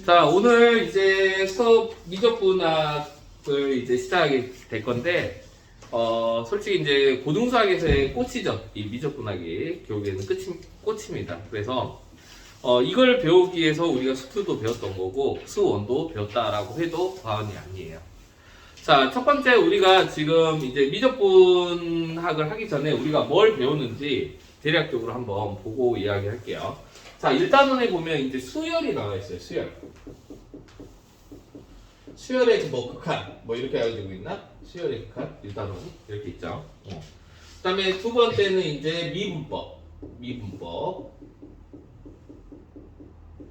자, 오늘 이제 수업 미적분학을 이제 시작하게 될 건데, 솔직히 이제 고등수학에서의 꽃이죠. 이 미적분학이 결국에는 꽃입니다. 그래서, 이걸 배우기 위해서 우리가 수투도 배웠던 거고, 수원도 배웠다라고 해도 과언이 아니에요. 자, 첫 번째 우리가 지금 이제 미적분학을 하기 전에 우리가 뭘 배우는지 대략적으로 한번 보고 이야기할게요. 자, 1단원에 보면 이제 수열이 나와 있어요. 수열. 수열의 뭐 극한 뭐 이렇게 알려지고 있나? 수열의 극한 1단원 이렇게 있죠. 그 다음에 두 번째는 이제 미분법.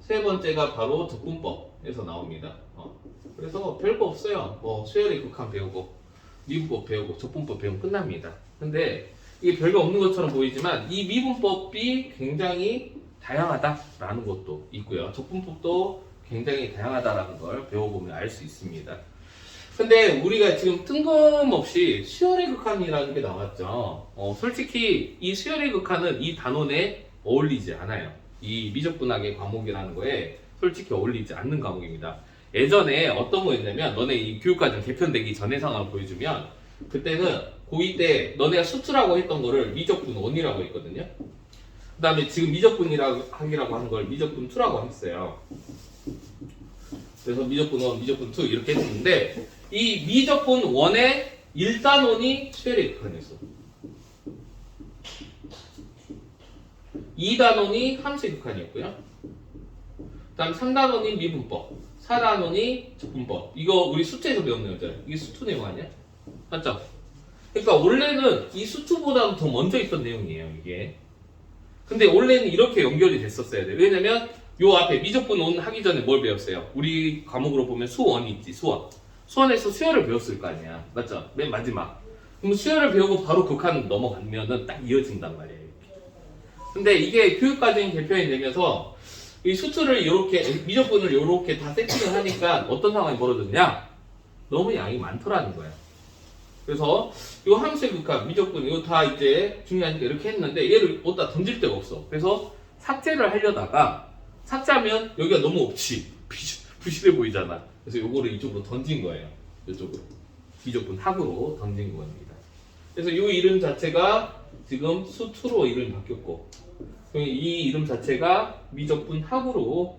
세 번째가 바로 적분법에서 나옵니다. 그래서 별거 없어요. 뭐 수열의 극한 배우고 미분법 배우고 적분법 배우면 끝납니다. 근데 이게 별거 없는 것처럼 보이지만 이 미분법이 굉장히 다양하다라는 것도 있고요. 적분법도 굉장히 다양하다라는 걸 배워보면 알 수 있습니다. 근데 우리가 지금 뜬금없이 수열의 극한이라는 게 나왔죠. 솔직히 이 수열의 극한은 이 단원에 어울리지 않아요. 이 미적분학의 과목이라는 거에 솔직히 어울리지 않는 과목입니다. 예전에 어떤 거였냐면 너네 이 교육과정 개편되기 전의 상황을 보여주면 그때는 고2 때 너네가 수투라고 했던 거를 미적분 1이라고 했거든요. 그 다음에 지금 미적분이라고 하는 걸 미적분 2라고 했어요. 그래서 미적분 1, 미적분 2 이렇게 했는데 이 미적분 1의 1단원이 수열의 극한이었어. 2단원이 함수의 극한이었고요. 그 다음 3단원이 미분법, 4단원이 적분법. 이거 우리 수투에서 배운 내용이잖아요. 이게 수투 내용 아니야? 맞죠? 그러니까 원래는 이 수투보다도 더 먼저 있던 내용이에요, 이게. 근데 원래는 이렇게 연결이 됐었어야 돼요. 왜냐면 요 앞에 미적분 1 하기 전에 뭘 배웠어요? 우리 과목으로 보면 수원이 있지, 수원. 수원에서 수열을 배웠을 거 아니야. 맞죠? 맨 마지막. 그럼 수열을 배우고 바로 극한 넘어가면은 딱 이어진단 말이에요. 이렇게. 근데 이게 교육과정 개편이 되면서 이 수투를 이렇게, 미적분을 이렇게 다 세팅을 하니까 어떤 상황이 벌어졌냐? 너무 양이 많더라는 거야. 그래서 이 함수의 극한, 미적분 이거 다 이제 중요하니까 이렇게 했는데 얘를 어디다 던질 데가 없어. 그래서 삭제를 하려다가 삭제하면 여기가 너무 부실해 보이잖아. 그래서 요거를 이쪽으로 던진 거예요. 이쪽으로. 미적분 학으로 던진 겁니다. 그래서 이 이름 자체가 지금 수투로 이름이 바뀌었고 이 이름 자체가 미적분 학으로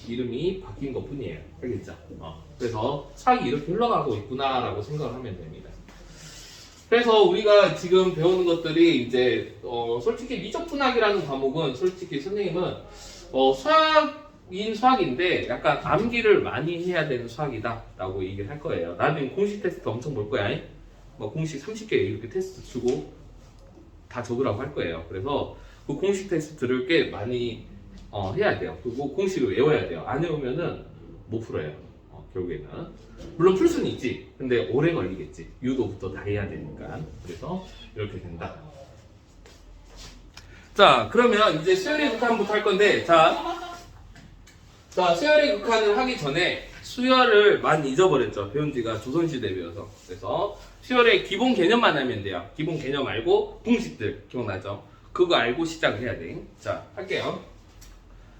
이름이 바뀐 것 뿐이에요. 알겠죠? 그래서 수학이 이렇게 흘러가고 있구나라고 생각을 하면 됩니다. 그래서 우리가 지금 배우는 것들이 이제 솔직히 미적분학이라는 과목은 솔직히 선생님은 수학인데 약간 암기를 많이 해야 되는 수학이다라고 얘기를 할 거예요. 나중에 공식 테스트 엄청 볼 거야. 뭐 공식 30개 이렇게 테스트 주고 다 적으라고 할 거예요. 그래서 그 공식 테스트를 꽤 많이 해야 돼요. 그리고 공식을 외워야 돼요. 안 외우면은 못 풀어요. 결국에는. 물론 풀 수는 있지. 근데 오래 걸리겠지. 유도부터 다 해야 되니까. 그래서 이렇게 된다. 자, 그러면 이제 수열의 극한부터 할 건데, 자, 수열의 극한을 하기 전에 수열을 많이 잊어버렸죠. 배운 지가 조선시대에 배워서. 그래서 수열의 기본 개념만 알면 돼요. 기본 개념 알고 공식들 기억나죠? 그거 알고 시작을 해야 돼. 자, 할게요.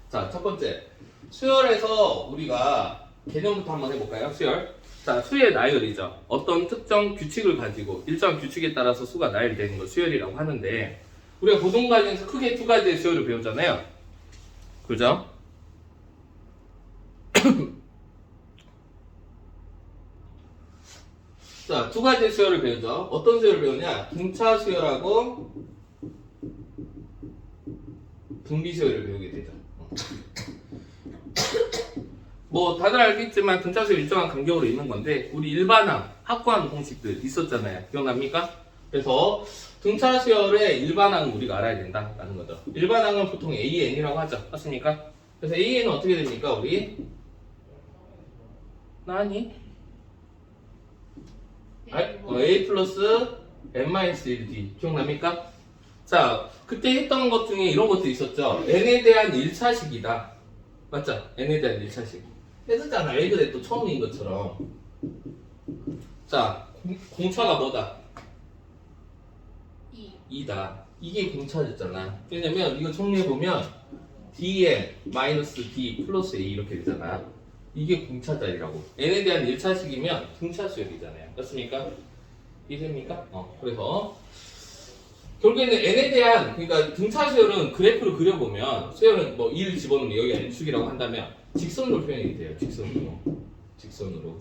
자, 첫 번째. 수열에서 우리가 개념부터 한번 해볼까요? 수열. 자, 수의 나열이죠. 어떤 특정 규칙을 가지고 일정 규칙에 따라서 수가 나열되는 걸 수열이라고 하는데 우리가 고등과정에서 크게 두 가지의 수열을 배우잖아요. 그죠? 자, 두 가지의 수열을 배우죠. 어떤 수열을 배우냐? 등차 수열하고 등비 수열을 배우게 되죠. 뭐 다들 알겠지만 등차 수열 일정한 간격으로 있는 건데 우리 일반항, 확고한 공식들 있었잖아요. 기억납니까? 그래서 등차 수열의 일반항은 우리가 알아야 된다라는 거죠. 일반항은 보통 AN이라고 하죠. 맞습니까? 그래서 AN은 어떻게 됩니까? 우리? 나니? A 플러스 N-1D 기억납니까? 자, 그때 했던 것 중에 이런 것도 있었죠. N에 대한 1차식이다. 맞죠? N에 대한 1차식. 했었잖아. 왜 그래? 또 처음인 것처럼. 자, 공차가 뭐다? 2다. 이게 공차였잖아. 왜냐면 이거 정리해보면 dn 마이너스 d 플러스 a 이렇게 되잖아. 이게 공차자리라고. n에 대한 1차식이면 등차 수열이잖아요. 맞습니까? 이해됩니까? 그래서 결국에는 n에 대한 그러니까 등차 수열은 그래프를 그려보면 수열은 뭐 1 집어넣으면 여기가 n축이라고 한다면 직선으로 표현이 돼요. 직선으로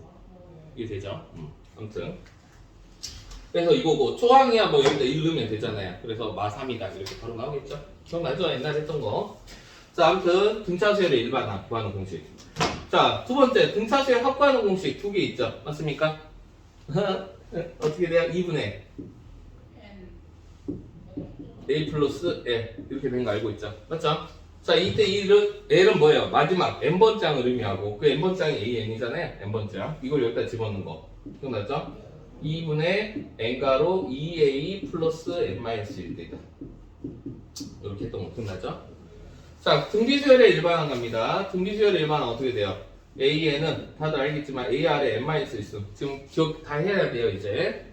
이해되죠? 아무튼 그래서 이거 뭐 초항이야 뭐 여기다 1 넣으면 되잖아요. 그래서 마3이다 이렇게 바로 나오겠죠? 기억나죠? 옛날에 했던 거. 자, 아무튼 등차 수열의 일반항 구하는 공식. 자, 두 번째 등차 수열 합구하는 공식 두 개 있죠? 맞습니까? 어떻게 돼요? 2분의 a 플러스 l 이렇게 된 거 알고 있죠? 맞죠? 자, 이때 l은 뭐예요? 마지막 n번장을 의미하고 그 n번장이 an이잖아요. n번장 이걸 여기다 집어넣는 거 기억나죠? 2분의 n가로 2a 플러스 n-1이다 이렇게 했던 거 기억나죠? 자, 등비수열의 일반항 갑니다. 등비수열의 일반항 어떻게 돼요? AN은 다들 알겠지만 A 아래 n-1 있음. 지금 기억 다 해야 돼요, 이제.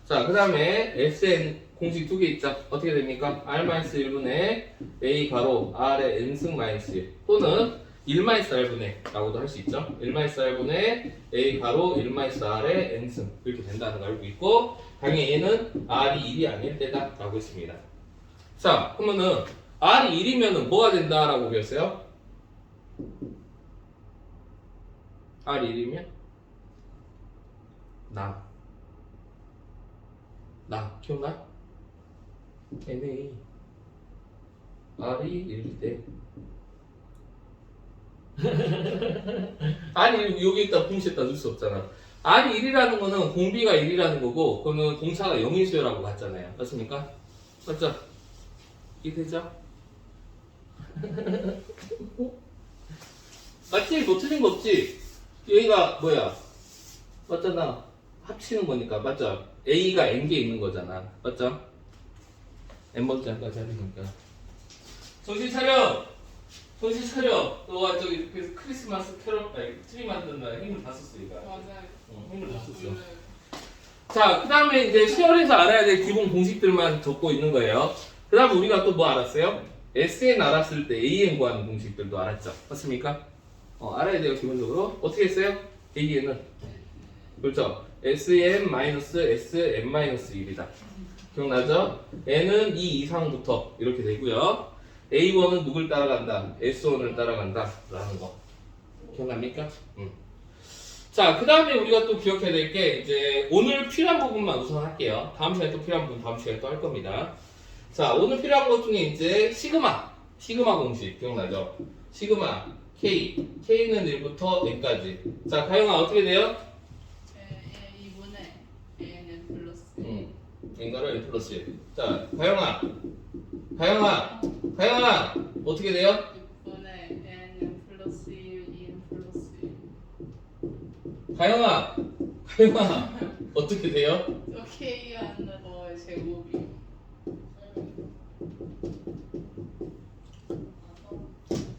자, 그 다음에 SN 공식 두 개 있죠? 어떻게 됩니까? R-1분의 A 가로 R의 n승 마이너스 1 또는 1-R분의 라고도 할 수 있죠? 1-R분의 A 가로 1-R의 n승 이렇게 된다는 걸 알고 있고 당연히 N은 R이 1이 아닐 때다 라고 했습니다. 자, 그러면은 R이 1이면은 뭐가 된다라고 배웠어요? R이 1이면 나 기억나? NA R이 1일 때 아니 여기 있다 공식에다 넣을 수 없잖아. R이 1이라는 거는 공비가 1이라는 거고 그거는 공차가 0인 수요라고 봤잖아요. 맞습니까? 맞죠? 이해되죠? 맞지? 뭐 틀린 거 없지? 여기가 뭐야? 맞잖아. 합치는 거니까 맞죠? A가 N개 있는 거잖아. 맞죠? N번째까지 하니까. 정신 차려! 정신 차려! 너가 저기 그 크리스마스 캐럿 트리 만드는 날 힘을 다 썼어 이거. 맞아요. 힘을 다 썼어. 자, 그 다음에 이제 수열에서 알아야 될 기본 공식들만 적고 있는 거예요. 그 다음에 우리가 또 뭐 알았어요? SN 알았을 때 AN 구하는 공식들도 알았죠? 맞습니까? 알아야 돼요, 기본적으로. 어떻게 했어요? AN은? 그렇죠? SN-SN-1이다. 기억나죠? N은 2 이상부터 이렇게 되고요. A1은 누굴 따라간다? S1을 따라간다. 라는 거. 기억납니까? 자, 그 다음에 우리가 또 기억해야 될 게 이제 오늘 필요한 부분만 우선 할게요. 다음 시간에 또 필요한 부분 다음 시간에 또 할 겁니다. 자, 오늘 필요한 것 중에 이제 시그마 공식 기억나죠? 시그마 K, K는 1부터 N까지. 자, 가영아 어떻게 돼요? 2분의 AN 플러스 N가로 N 플러스 1. 자, 가영아 어떻게 돼요? 6분의 AN 플러스 1, EN 플러스 1 가영아 어떻게 돼요? 또 K하는 거의 제곱이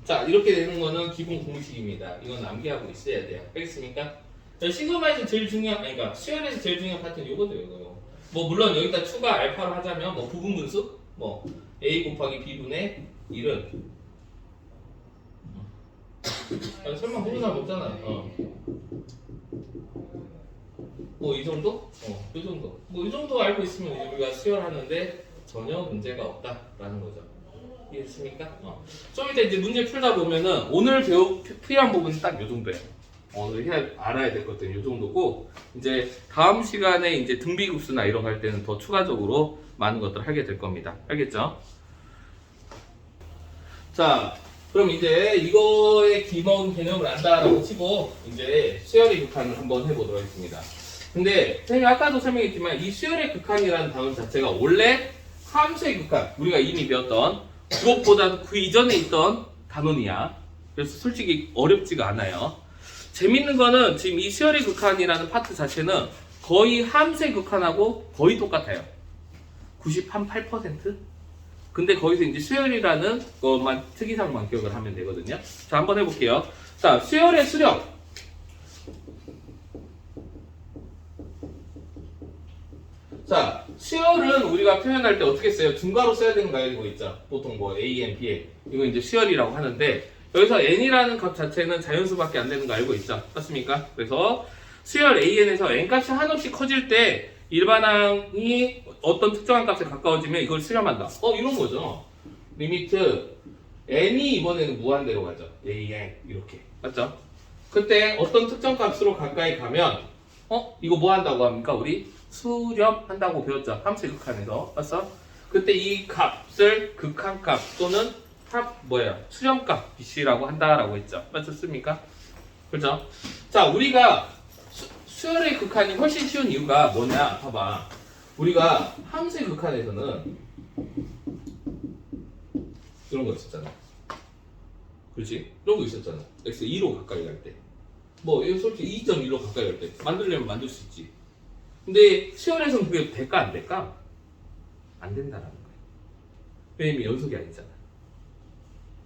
자, 이렇게 되는 거는 기본 공식입니다. 이건 암기하고 있어야 돼요. 알겠습니까? 자, 시그마에서 제일 중요한, 그러니까 수열에서 제일 중요한 파트는 요거죠, 이거. 뭐 물론 여기다 추가 알파로 하자면 뭐 부분분수, 뭐 a 곱하기 b분의 1은 설마 모르는 사람 없잖아. 뭐 이 정도? 이 정도. 뭐 이 정도 알고 있으면 이제 우리가 수열하는데 전혀 문제가 없다라는 거죠. 이해했습니까? 좀 이따 이제 문제 풀다 보면은 오늘 필요한 부분은 딱 요 정도예요. 오늘 알아야 될 것들은 요 정도고 이제 다음 시간에 이제 등비급수나 이런 거 할 때는 더 추가적으로 많은 것들을 하게 될 겁니다. 알겠죠? 자, 그럼 이제 이거의 기본 개념을 안다라고 치고 이제 수열의 극한을 한번 해보도록 하겠습니다. 근데 선생님이 아까도 설명했지만 이 수열의 극한이라는 단어 자체가 원래 함수의 극한 우리가 이미 배웠던 그것보다 그 이전에 있던 단원이야. 그래서 솔직히 어렵지가 않아요. 재밌는 거는 지금 이 수열의 극한이라는 파트 자체는 거의 함수의 극한하고 거의 똑같아요. 98%? 근데 거기서 이제 수열이라는 것만 특이사항만 기억을 하면 되거든요. 자, 한번 해볼게요. 자, 수열의 수렴. 자, 수열은 우리가 표현할 때 어떻게 써요? 중괄호 써야 되는 거 알고 있죠? 보통 뭐 A, N, B에 이거 이제 수열이라고 하는데 여기서 N이라는 값 자체는 자연수밖에 안 되는 거 알고 있죠? 맞습니까? 그래서 수열 AN에서 N 값이 한없이 커질 때 일반항이 어떤 특정한 값에 가까워지면 이걸 수렴한다. 이런 거죠. 리미트 N이 이번에는 무한대로 가죠. AN 이렇게 맞죠? 그때 어떤 특정 값으로 가까이 가면 이거 뭐 한다고 합니까? 우리 수렴한다고 배웠죠. 함수의 극한에서 맞죠? 그때 이 값을 극한값 또는 수렴값 BC라고 한다라고 했죠. 맞습니까? 그렇죠? 자, 우리가 수열의 극한이 훨씬 쉬운 이유가 뭐냐? 봐봐. 우리가 함수의 극한에서는 이런 거 있었잖아. 그렇지? 이런 거 있었잖아. x 2로 가까이 갈 때. 이거 솔직히 2.1로 가까이 갈 때 만들려면 만들 수 있지. 근데 수열에서는 그게 될까 안 될까? 안 된다라는 거예요. 왜냐면 연속이 아니잖아.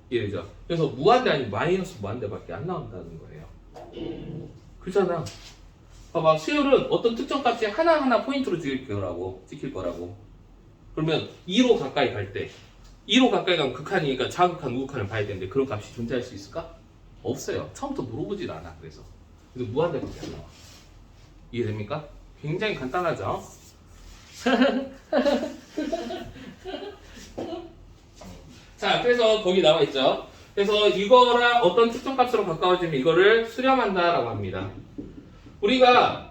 이해되죠? 그래서 무한대 아니면 마이너스 무한대밖에 안 나온다는 거예요. 그렇잖아. 봐봐, 수열은 어떤 특정 값이 하나하나 포인트로 찍힐 거라고. 그러면 2로 가까이 갈 때 2로 가까이 가면 극한이니까 자극한 우극한을 봐야 되는데 그런 값이 존재할 수 있을까? 없어요. 처음부터 물어보질 않아. 그래서 무한대밖에 안 나와. 이해됩니까? 굉장히 간단하죠? 자, 그래서 거기 나와 있죠. 그래서 이거랑 어떤 특정 값으로 가까워지면 이거를 수렴한다라고 합니다. 우리가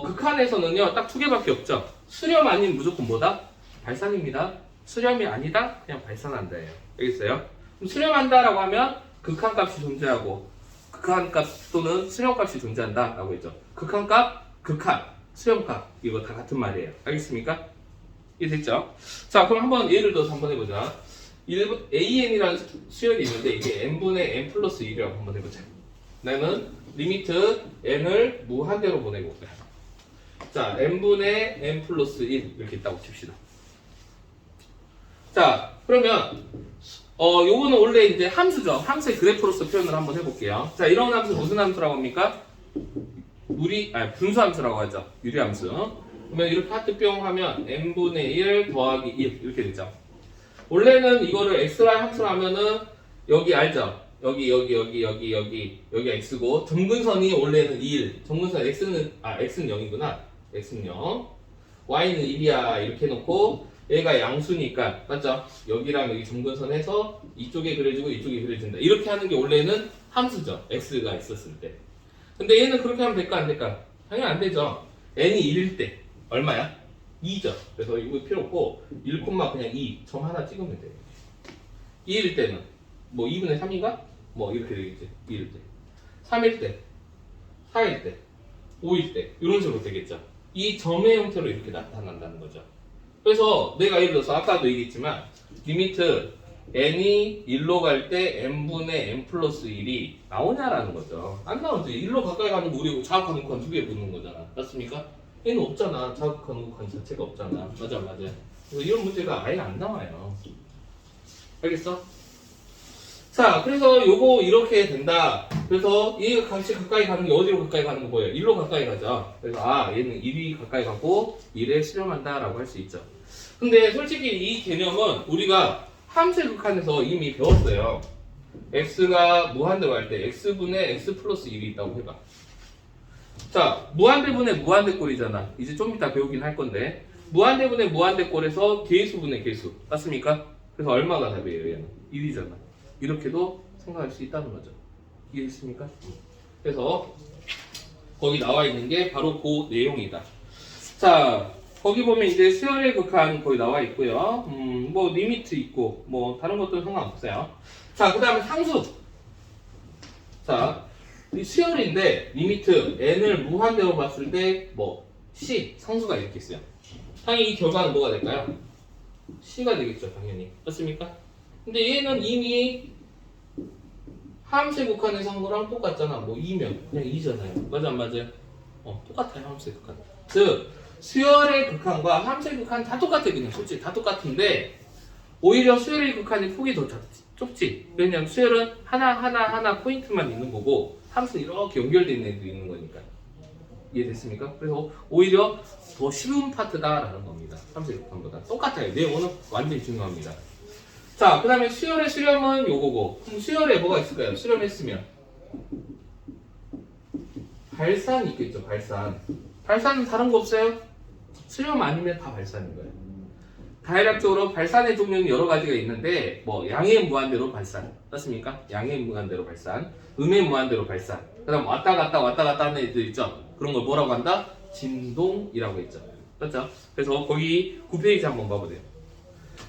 극한에서는요 딱 두 개밖에 없죠. 수렴 아닌 무조건 뭐다? 발산입니다. 수렴이 아니다? 그냥 발산한다예요. 알겠어요? 그럼 수렴한다라고 하면 극한값이 존재하고 극한값 또는 수렴값이 존재한다라고 했죠. 극한값, 극한, 수렴값 이거 다 같은 말이에요. 알겠습니까? 이해됐죠? 자, 그럼 한번 예를 들어서 한번 해보자. AN이라는 수열이 있는데 이게 n분의 n 플러스 1이라고 한번 해보자. 나는 리미트 n을 무한대로 보내고 자, n분의 n 플러스 1 이렇게 있다고 칩시다. 자, 그러면 요거는 원래 이제 함수죠. 함수의 그래프로서 표현을 한번 해볼게요. 자, 이런 함수 무슨 함수라고 합니까? 분수함수라고 하죠. 유리함수. 그러면 이렇게 하트 뿅 하면 n분의 1 더하기 1 이렇게 되죠. 원래는 이거를 xy 함수로 하면은 여기 알죠? 여기가 x고 점근선이 원래는 1 점근선 x는 0이구나. x는 0 y는 1이야 이렇게 해놓고 얘가 양수니까 맞죠? 여기랑 여기 점근선에서 이쪽에 그려주고 이쪽에 그려준다 이렇게 하는 게 원래는 함수죠. x가 있었을 때. 근데 얘는 그렇게 하면 될까 안 될까? 당연히 안 되죠. n이 1일 때 얼마야? 2죠. 그래서 이거 필요 없고 1, 그냥 2 점 하나 찍으면 돼요. 2일 때는 2분의 3인가? 이렇게 되겠지. 2일 때 3일 때 4일 때 5일 때 이런 식으로 되겠죠. 이 점의 형태로 이렇게 나타난다는 거죠. 그래서 내가 예를 들어서 아까도 얘기했지만 리미트 n이 1로 갈 때 n분의 n 플러스 1이 나오냐라는 거죠. 안 나오지. 1로 가까이 가는 거 우리 자극한 우극한 두 개 붙는 거잖아. 맞습니까? 얘는 없잖아. 자극한 우극한 자체가 없잖아. 맞아. 그래서 이런 문제가 아예 안 나와요. 알겠어? 자, 그래서 요거 이렇게 된다. 그래서 얘가 같이 가까이 가는 게 어디로 가까이 가는 거 보여요? 1로 가까이 가죠. 그래서 얘는 1이 가까이 가고 1에 수렴한다 라고 할 수 있죠. 근데 솔직히 이 개념은 우리가 함수의 극한에서 이미 배웠어요. x가 무한대로 갈 때 x분의 x 플러스 1이 있다고 해봐. 자, 무한대분의 무한대꼴이잖아. 이제 좀 이따 배우긴 할 건데 무한대분의 무한대꼴에서 개수분의 개수 맞습니까? 그래서 얼마가 답이에요? 얘는 1이잖아. 이렇게도 생각할 수 있다는 거죠. 이해했습니까? 그래서 거기 나와 있는 게 바로 그 내용이다. 자, 거기 보면 이제 수열의 극한 거기 나와 있고요. 리미트 있고 다른 것들은 상관없어요. 자, 그 다음에 상수. 자, 이 수열인데 리미트 n을 무한대로 봤을 때 c 상수가 이렇게 있어요. 당연히 이 결과는 뭐가 될까요? c가 되겠죠, 당연히. 맞습니까? 근데 얘는 이미 함수의 극한에서 한 거랑 똑같잖아. 2면 그냥 2잖아요. 맞아 안 맞아요? 똑같아요, 함수의 극한. 즉 수열의 극한과 함수의 극한 다 똑같아. 그냥 솔직히 다 똑같은데 오히려 수열의 극한이 폭이 더 좁지. 왜냐면 수열은 하나 포인트만 있는 거고 함수는 이렇게 연결되어 있는 애도 있는 거니까. 이해됐습니까? 그래서 오히려 더 쉬운 파트다라는 겁니다. 삼세극한보다 똑같아요. 내용은 완전히 중요합니다. 자, 그 다음에 수열의 수렴은 요거고. 그럼 수열에 뭐가 있을까요? 수렴했으면 발산 있겠죠. 발산. 발산은 다른 거 없어요? 수렴 아니면 다 발산인 거예요. 다이락적으로 발산의 종류는 여러 가지가 있는데 뭐 양의 무한대로 발산 맞습니까? 양의 무한대로 발산, 음의 무한대로 발산. 그다음 왔다 갔다 하는 애들 있죠. 그런 걸 뭐라고 한다? 진동이라고 했죠. 그렇죠? 그래서 거기 9페이지 한번 봐보세요.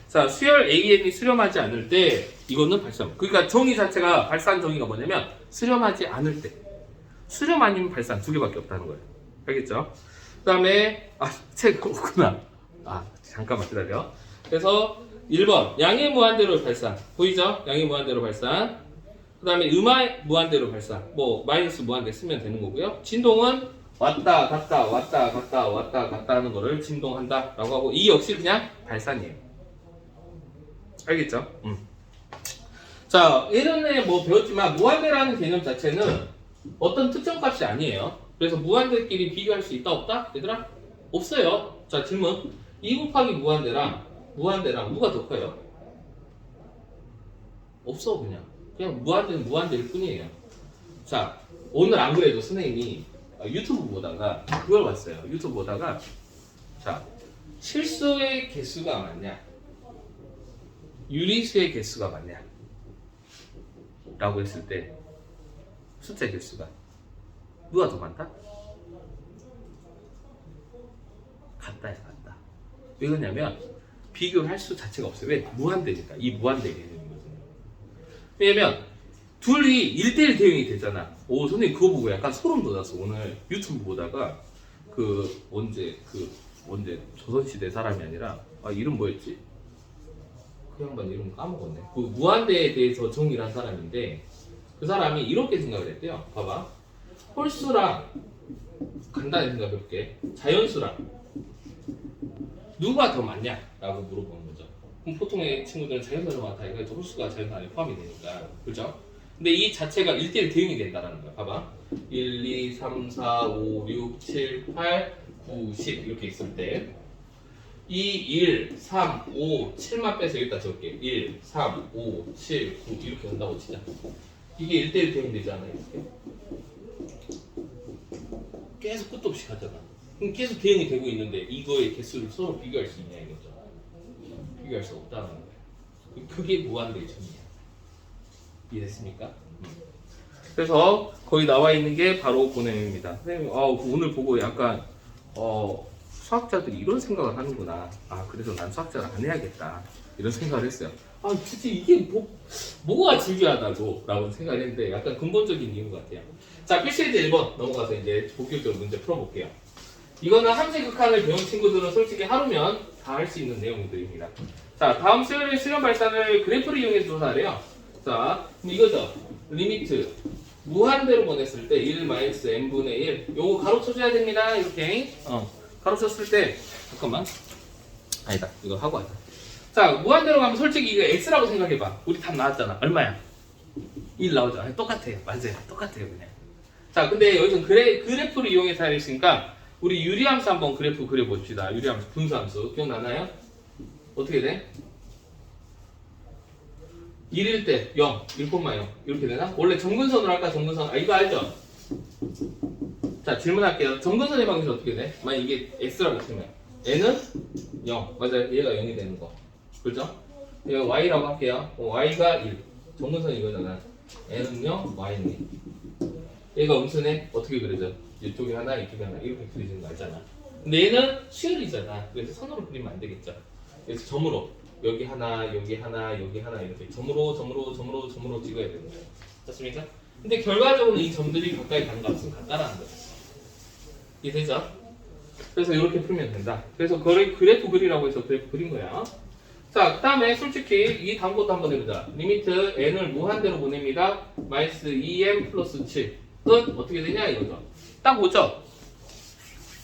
자, 수열 AN이 수렴하지 않을 때 이거는 발산. 그러니까 종이 자체가 발산 종이가 뭐냐면 수렴하지 않을 때. 수렴 아니면 발산 두 개밖에 없다는 거예요. 알겠죠? 그 다음에 책 없구나. 잠깐만 기다려. 그래서 1번 양의 무한대로 발산 보이죠? 양의 무한대로 발산. 그 다음에 음의 무한대로 발산 뭐 마이너스 무한대 쓰면 되는 거고요. 진동은 왔다 갔다 하는 거를 진동한다 라고 하고 이 역시 그냥 발산이에요. 알겠죠? 자, 예전에 뭐 배웠지만 무한대라는 개념 자체는 어떤 특정 값이 아니에요. 그래서 무한대끼리 비교할 수 있다 없다? 얘들아? 없어요. 자, 질문 2 곱하기 무한대랑 누가 더 커요? 없어. 그냥 무한대는 무한대일 뿐이에요. 자, 오늘 안 그래도 선생님이 유튜브 보다가 그걸 봤어요. 유튜브 보다가 자, 실수의 개수가 많냐 유리수의 개수가 많냐 라고 했을 때 숫자 개수가 누가 더 많다? 같다야 같다. 왜 그러냐면 비교를 할 수 자체가 없어요. 왜? 무한대니까. 이 무한대 개념이거든요. 왜냐면 둘이 1대1 대응이 되잖아. 오, 선생님 그거 보고 약간 소름 돋았어. 오늘 유튜브 보다가 언제 조선시대 사람이 아니라 이름 뭐였지? 그 양반 이름 까먹었네. 그 무한대에 대해서 정의를 한 사람인데 그 사람이 이렇게 생각을 했대요. 봐봐. 홀수랑 간단히 생각해볼게. 자연수랑 누가 더 많냐? 라고 물어보는 거죠. 그럼 보통의 친구들은 자연수가 많다. 이거 홀수가 자연수 안에 포함이 되니까. 그죠? 근데 이 자체가 1대1 대응이 된다는 거야. 봐봐. 1, 2, 3, 4, 5, 6, 7, 8, 9, 10 이렇게 있을 때 2, 1, 3, 5, 7만 빼서 여기다 적을게. 1, 3, 5, 7, 9 이렇게 한다고 치자. 이게 1대1 대응이 되지 않아요? 이렇게? 계속 끝도 없이 가잖아. 그럼 계속 대응이 되고 있는데 이거의 개수를 서로 비교할 수 있냐 이거죠. 비교할 수 없다는 거예요. 그게 무한대의 정의야. 이해됐습니까? 그래서 거기 나와 있는 게 바로 그 내용입니다. 선생님, 오늘 보고 약간 수학자들이 이런 생각을 하는구나. 그래서 난 수학자를 안 해야겠다. 이런 생각을 했어요. 굳이 이게 뭐가 중요하다고 라고 생각을 했는데 약간 근본적인 이유인 것 같아요. 자, 필시에드 1번 넘어가서 이제 본격적으로 문제 풀어볼게요. 이거는 함수극한을 배운 친구들은 솔직히 하루면 다 할 수 있는 내용들입니다. 자, 다음 수열의 수렴 발산을 그래프를 이용해서 조사하래요. 자, 그럼 이거죠. 리미트 무한대로 보냈을 때 1 마이너스 n분의 1 요거 가로쳐줘야 됩니다. 이렇게 가로쳤을 때 잠깐만 아니다 이거 하고 하자. 자, 무한대로 가면 솔직히 이거 x라고 생각해봐. 우리 답 나왔잖아. 얼마야? 1 나오죠. 똑같아요. 맞아요. 똑같아요 그냥. 자, 근데 여기서 그래프를 이용해서 하였으니까 우리 유리함수 한번 그래프 그려봅시다. 유리함수 분수함수 기억나나요? 어떻게 돼? 1일 때 0, 1,0 이렇게 되나? 원래 점근선으로 할까? 점근선. 이거 알죠? 자, 질문할게요. 점근선의 방식이 어떻게 돼? 만약 이게 x라고 치면 n은 0. 맞아요. 얘가 0이 되는 거. 그렇죠? 얘가 y라고 할게요. y가 1. 점근선이 이거잖아. n은 0, y는 1. 얘가 음수네? 어떻게 그려져? 이쪽에 하나, 이쪽에 하나 이렇게 그리는 거 알잖아. 근데 얘는 수열이잖아. 그래서 선으로 그리면 안 되겠죠. 그래서 점으로 여기 하나, 여기 하나, 여기 하나 이렇게 점으로 찍어야 되는 거예요. 맞습니까? 근데 결과적으로 이 점들이 가까이 가는 값은 같다라는 거예요. 이해되죠? 그래서 이렇게 풀면 된다. 그래서 그래프 그리라고 해서 그래프 그린 거야. 자, 그 다음에 솔직히 이 다음 것도 한번 해보자. 리미트 n을 무한대로 보냅니다. 마이너스 2m 플러스 7. 끝? 어떻게 되냐 이거죠. 딱 오죠?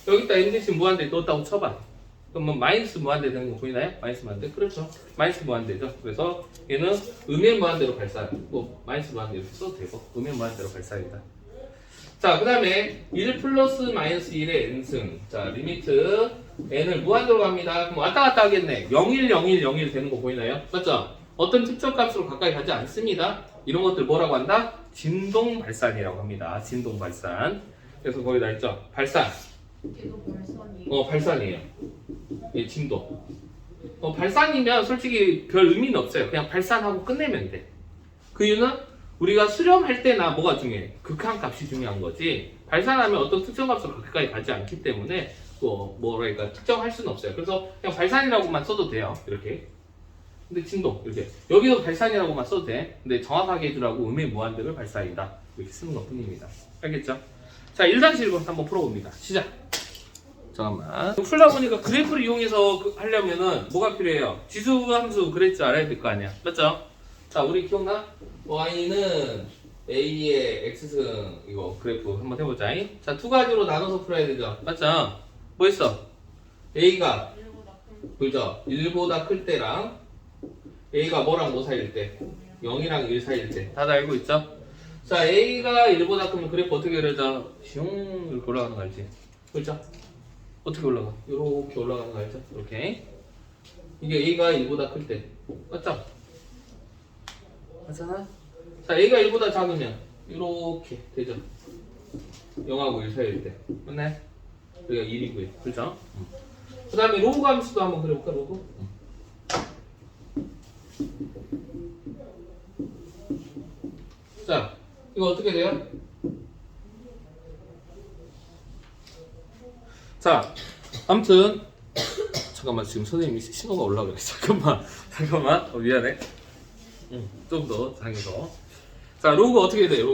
여기다 n 대신 무한대 넣었다고 쳐봐. 그럼 뭐 마이너스 무한대 되는 거 보이나요? 마이너스 무한대? 그렇죠. 마이너스 무한대죠. 그래서 얘는 음의 무한대로 발산. 뭐 마이너스 무한대 이렇게 써도 되고 음의 무한대로 발산이다. 자, 그 다음에 1 플러스 마이너스 1의 n승. 자, 리미트 n을 무한대로 갑니다. 그럼 왔다 갔다 하겠네. 0, 1, 0, 1, 0, 1 되는 거 보이나요? 맞죠? 어떤 특정 값으로 가까이 가지 않습니다. 이런 것들 뭐라고 한다? 진동 발산이라고 합니다. 진동 발산. 그래서 거기다 있죠? 발산. 이거 벌선이에요. 발산이에요. 예, 진동. 발산이면 솔직히 별 의미는 없어요. 그냥 발산하고 끝내면 돼. 그 이유는 우리가 수렴할 때나 뭐가 중요해? 극한값이 중요한 거지. 발산하면 어떤 특정 값으로 가까이 가지 않기 때문에 또 뭐랄까 특정할 수는 없어요. 그래서 그냥 발산이라고만 써도 돼요. 이렇게. 근데 진동 이렇게 여기도 발산이라고만 써도 돼. 근데 정확하게 해주라고 음의 무한대를 발산이다. 이렇게 쓰는 것 뿐입니다. 알겠죠? 자, 1-1번 한번 풀어봅니다. 시작. 잠깐만. 풀다 보니까 그래프를 이용해서 하려면은 뭐가 필요해요? 지수함수 그랬지 알아야 될 거 아니야. 맞죠? 자, 우리 기억나? y는 a의 x승 이거 그래프 한번 해보자. 자, 두 가지로 나눠서 풀어야 되죠. 맞죠? 뭐 했어? a가 그죠? 1보다 클 때랑 a가 뭐랑 뭐 사이일 때? 0이랑 1 사이일 때. 다들 알고 있죠? 자, a가 1보다 크면 그래프 어떻게 그려져? 슝 이렇게 올라가는 거 알지? 그렇죠? 어떻게 올라가? 이렇게 올라가는 거 알죠? 이렇게. 이게 a가 1보다 클 때. 맞죠? 맞잖아? 자, a가 1보다 작으면 이렇게 되죠? 0하고 1 사이일 때. 맞나요? 여기가 1이고요. 그렇죠? 그 다음에 로그 함수도 한번 그려볼까? 로그? 자, 이거 어떻게 돼요? 자, 아무튼 잠깐만 지금 선생님이 신호가 올라오네. 잠깐만. 미안해. 좀 더 장해서. 자, 로그 어떻게 돼요?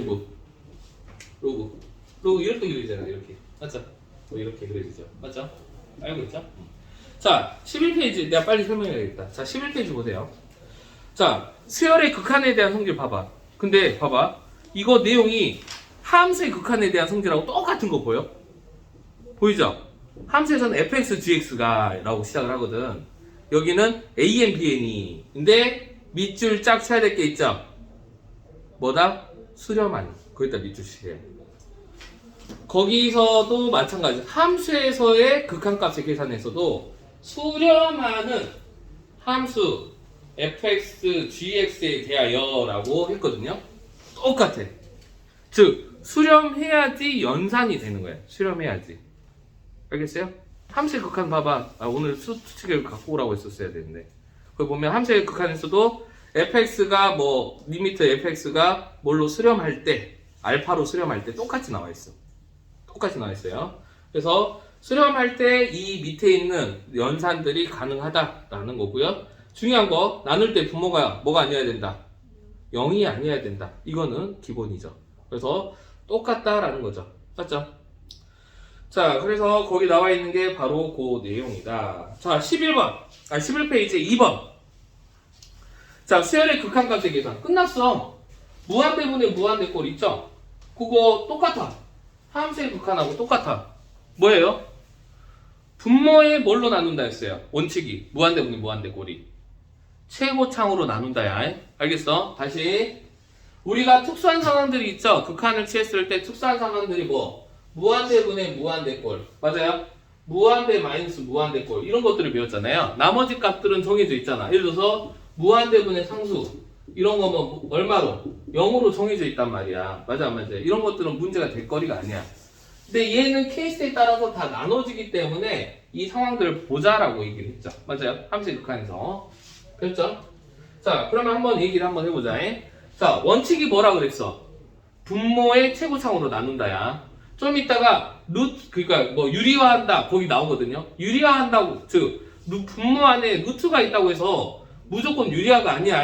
로그 이렇게 그리잖아요. 이렇게. 맞죠? 이렇게 그려지죠. 맞죠? 알고 있죠? 자, 11페이지 내가 빨리 설명해야겠다. 자, 11페이지 보세요. 자, 수열의 극한에 대한 성질 봐봐. 근데 봐봐. 이거 내용이 함수의 극한에 대한 성질하고 똑같은 거 보여? 보이죠? 함수에서는 fx, gx가 라고 시작을 하거든. 여기는 an, bn이. 근데 밑줄 쫙 쳐야 될 게 있죠? 뭐다? 수렴하는. 거기다 밑줄 치세요. 거기서도 마찬가지. 함수에서의 극한값의 계산에서도 수렴하는 함수 fx, gx에 대하여라고 했거든요. 똑같아. 즉 수렴해야지 연산이 되는 거야. 수렴해야지. 알겠어요? 함수의 극한 봐봐. 오늘 수칙을 갖고 오라고 했었어야 되는데. 거기 보면 함수의 극한에서도 fx가 뭐 리미트 fx가 뭘로 수렴할 때 알파로 수렴할 때 똑같이 나와 있어. 똑같이 나와 있어요. 그래서 수렴할 때 이 밑에 있는 연산들이 가능하다라는 거고요. 중요한 거 나눌 때 분모가 뭐가 아니어야 된다. 0이 아니어야 된다. 이거는 기본이죠. 그래서 똑같다라는 거죠. 맞죠? 자, 그래서 거기 나와 있는 게 바로 그 내용이다. 자, 11페이지 2번. 자, 수열의 극한값의 계산 끝났어. 무한대분의 무한대꼴 있죠? 그거 똑같아. 함수의 극한하고 똑같아. 뭐예요? 분모에 뭘로 나눈다 했어요? 원칙이 무한대분의 무한대꼴이 최고창으로 나눈다야. 알겠어? 다시 우리가 특수한 상황들이 있죠? 극한을 취했을 때 특수한 상황들이 뭐? 무한대분의 무한대꼴. 맞아요? 무한대 마이너스 무한대꼴 이런 것들을 배웠잖아요. 나머지 값들은 정해져 있잖아. 예를 들어서 무한대분의 상수 이런 거면 얼마로? 0으로 정해져 있단 말이야. 맞아 안 맞아? 이런 것들은 문제가 될 거리가 아니야. 근데 얘는 케이스에 따라서 다 나눠지기 때문에 이 상황들을 보자라고 얘기를 했죠. 맞아요? 함수의 극한에서. 그렇죠? 자, 그러면 한번 얘기를 한번 해보자. 자, 원칙이 뭐라 그랬어? 분모의 최고창으로 나눈다야. 좀 이따가 그러니까 뭐 유리화한다 거기 나오거든요. 유리화한다고 즉 분모 안에 루트가 있다고 해서 무조건 유리화가 아니야.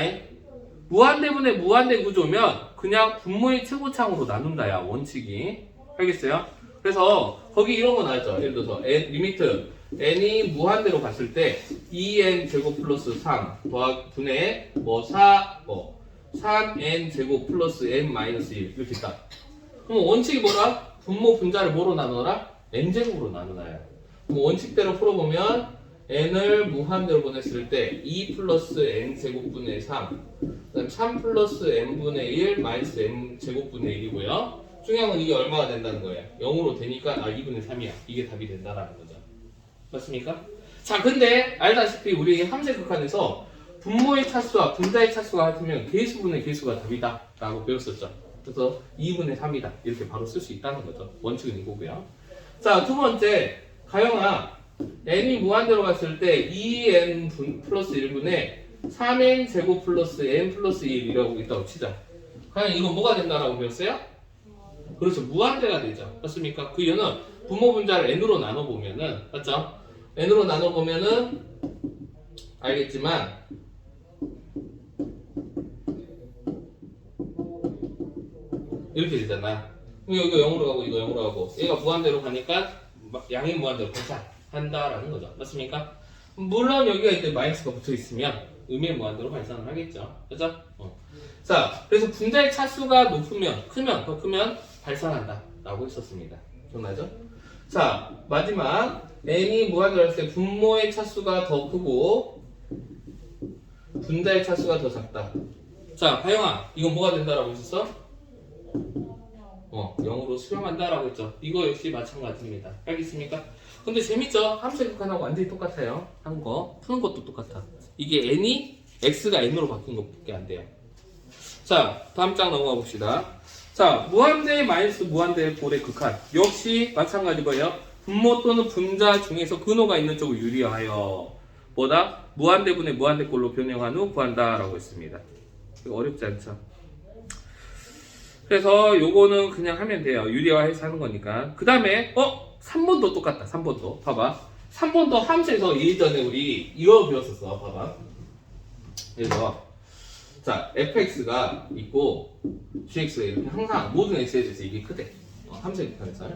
무한대분의 무한대 구조면 그냥 분모의 최고창으로 나눈다야 원칙이. 알겠어요? 그래서 거기 이런 거 나왔죠. 예를 들어서 리미트 n이 무한대로 갔을 때 2n 제곱 플러스 3 더하기 분의 뭐 3n 제곱 플러스 n 마이너스 1 이렇게 있다. 그럼 원칙이 뭐라? 분모 분자를 뭐로 나누라? n제곱으로 나누나요. 그럼 원칙대로 풀어보면 n을 무한대로 보냈을 때 2 플러스 n 제곱분의 3 그다음 3 플러스 n분의 1 마이너스 n 제곱분의 1이고요. 중요한 건 이게 얼마가 된다는 거예요. 0으로 되니까 2분의 3이야. 이게 답이 된다라는 거죠. 맞습니까? 자, 근데 알다시피 우리 함수 극한에서 분모의 차수와 분자의 차수가 같으면 계수분의 계수가 답이다 라고 배웠었죠. 그래서 2분의 3이다 이렇게 바로 쓸 수 있다는 거죠. 원칙은 이거고요. 자, 두 번째 가영아, n이 무한대로 갔을 때 2n 플러스 1분의 3n 제곱 플러스 n 플러스 1이라고 있다고 치자. 가영 이건 뭐가 된다라고 배웠어요? 그렇죠. 무한대가 되죠. 맞습니까? 그 이유는 분모 분자를 n으로 나눠보면은, 맞죠? n으로 나눠보면은 알겠지만 이렇게 되잖아. 이거 0으로 가고 이거 0으로 가고 얘가 무한대로 가니까 양이 무한대로 발산한다라는 거죠. 맞습니까? 물론 여기가 이제 마이너스가 붙어 있으면 의미의 무한대로 발산을 하겠죠. 그죠? 자, 그래서 분자의 차수가 높으면 더 크면 발산한다 라고 했었습니다. 기억나죠? 자, 마지막 n이 무한대로 했을 때 분모의 차수가 더 크고 분자의 차수가 더 작다. 자, 가영아, 이건 뭐가 된다라고 했었어? 0으로 수렴한다라고 했죠. 이거 역시 마찬가지입니다. 알겠습니까? 근데 재밌죠? 함수 극한하고 완전히 똑같아요. 한 거, 푸는 것도 똑같아. 이게 n이 x가 n으로 바뀐 것밖에 안 돼요. 자, 다음 장 넘어가 봅시다. 자, 무한대 마이너스 무한대 볼의 극한. 역시 마찬가지 뭐예요? 분모 또는 분자 중에서 근호가 있는 쪽을 유리하여 뭐다? 무한대분의 무한대꼴로 변형한 후 구한다라고 했습니다. 이거 어렵지 않죠? 그래서 요거는 그냥 하면 돼요. 유리화해서 하는 거니까. 그 다음에 3번도 똑같다. 3번도 봐봐. 3번도 함수에서 예전에 우리 이거 배웠었어. 봐봐. 그래서 자, fx가 있고 gx가 이렇게 항상 모든 x에 대해서 이게 크대. 함수의 극한에서.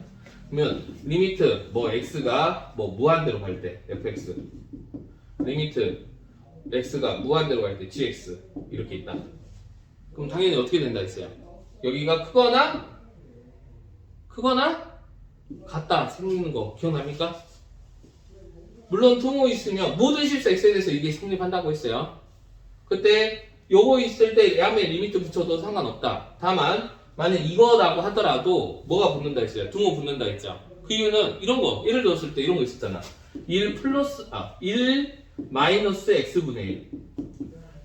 그러면 리미트 뭐 x가 뭐 무한대로 갈 때 fx 리미트 x가 무한대로 갈 때 gx 이렇게 있다. 그럼 당연히 어떻게 된다 했어요? 여기가 크거나 같다 생기는 거 기억납니까? 물론 등호 있으면 모든 실수 x에 대해서 이게 성립한다고 했어요. 그때 요거 있을 때 양의 리미트 붙여도 상관없다. 다만 만약 이거라고 하더라도 뭐가 붙는다 했어요? 등호 붙는다 했죠. 그 이유는 이런 거 예를 들었을 때 이런 거 있었잖아. 1 마이너스 x분의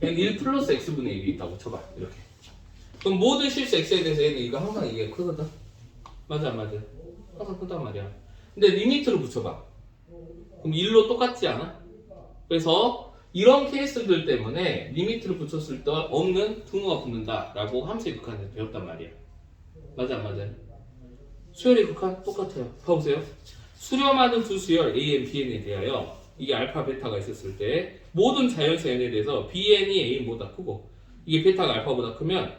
1 1 플러스 x분의 1이 있다고 쳐봐. 이렇게. 그럼 모든 실수 x에 대해서 얘는 이거 항상 이게 크거든. 맞아 안 맞아? 항상 크단 말이야. 근데 리미트를 붙여봐. 그럼 1로 똑같지 않아? 그래서 이런 케이스들 때문에 리미트를 붙였을 때 없는 등호가 붙는다라고 함수의 극한에서 배웠단 말이야. 맞아 안 맞아? 수열의 극한 똑같아요. 봐보세요. 수렴하는 두 수열 a, n, b, n에 대하여 이게 알파, 베타가 있었을 때 모든 자연수 n에 대해서 b, n이 a보다 크고 이게 베타가 알파보다 크면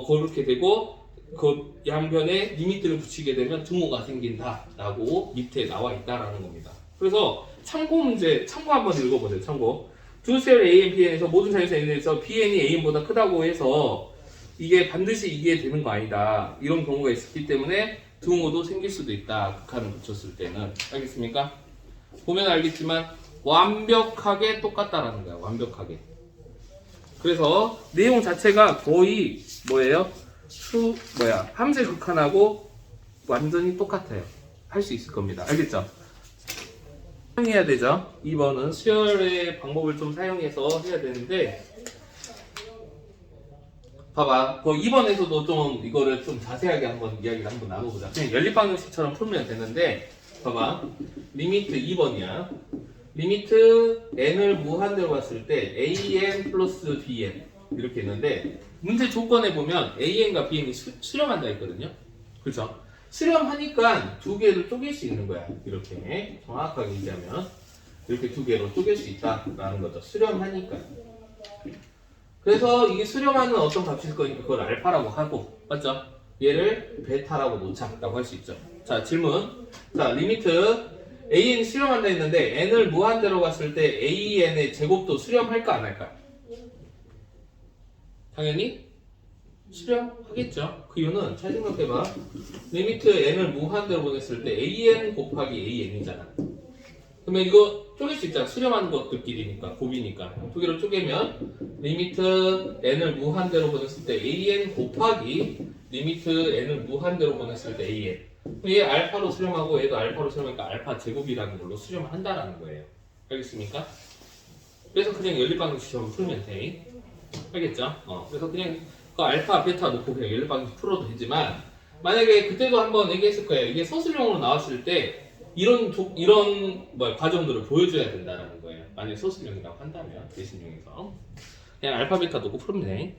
그렇게 되고 그 양변에 리미트를 붙이게 되면 등호가 생긴다라고 밑에 나와 있다라는 겁니다. 그래서 참고 문제 한번 읽어보세요. 참고 두 수열 a, n, b, n에서 모든 자연수 n에 대해서 b, n이 a보다 크다고 해서 이게 반드시 이게 되는 거 아니다. 이런 경우가 있었기 때문에 등호도 생길 수도 있다. 극한을 붙였을 때는. 알겠습니까? 보면 알겠지만 완벽하게 똑같다라는 거야. 완벽하게. 그래서 내용 자체가 거의 뭐예요? 함수의 극한하고 완전히 똑같아요. 할 수 있을 겁니다. 알겠죠? 사용해야 되죠. 2번은 수열의 방법을 좀 사용해서 해야 되는데 봐봐. 그 2번에서도 좀 이거를 좀 자세하게 한번 이야기를 한번 나눠보자. 그냥 연립방정식처럼 풀면 되는데 봐봐. 리미트 2번이야. 리미트 n을 무한대로 봤을 때 an 플러스 bn 이렇게 있는데 문제 조건에 보면 an과 bn이 수렴한다 했거든요. 그렇죠? 수렴하니까 두 개를 쪼갤 수 있는 거야. 이렇게 정확하게 얘기하면 이렇게 두 개로 쪼갤 수 있다라는 거죠. 수렴하니까. 그래서 이게 수렴하는 어떤 값일 거니까 그걸 알파라고 하고, 맞죠? 얘를 베타라고 놓자라고 할 수 있죠. 자, 질문. 자, 리미트 an 수렴한다 했는데 n을 무한대로 갔을 때 an의 제곱도 수렴할까 안 할까? 당연히 수렴하겠죠. 그 이유는 잘 생각해봐. 리미트 n을 무한대로 보냈을 때 an 곱하기 an이잖아. 그러면 이거 쪼갤 수 있잖아. 수렴하는 것들끼리니까, 곱이니까. 두 개로 쪼개면 리미트 n을 무한대로 보냈을 때 an 곱하기 리미트 n을 무한대로 보냈을 때 a에 얘 알파로 수렴하고 얘도 알파로 수렴하니까 알파 제곱이라는 걸로 수렴을 한다라는 거예요. 알겠습니까? 그래서 그냥 연립방정식 시험을 풀면 돼. 알겠죠? 그래서 그냥 그 알파, 베타 놓고 그냥 연립방정식 풀어도 되지만 만약에 그때도 한번 얘기했을 거예요. 이게 서술형으로 나왔을 때 이런 과정들을 보여줘야 된다는 거예요. 만약에 서술형이라고 한다면 예신형에서 그냥 알파, 베타 놓고 풀면 돼.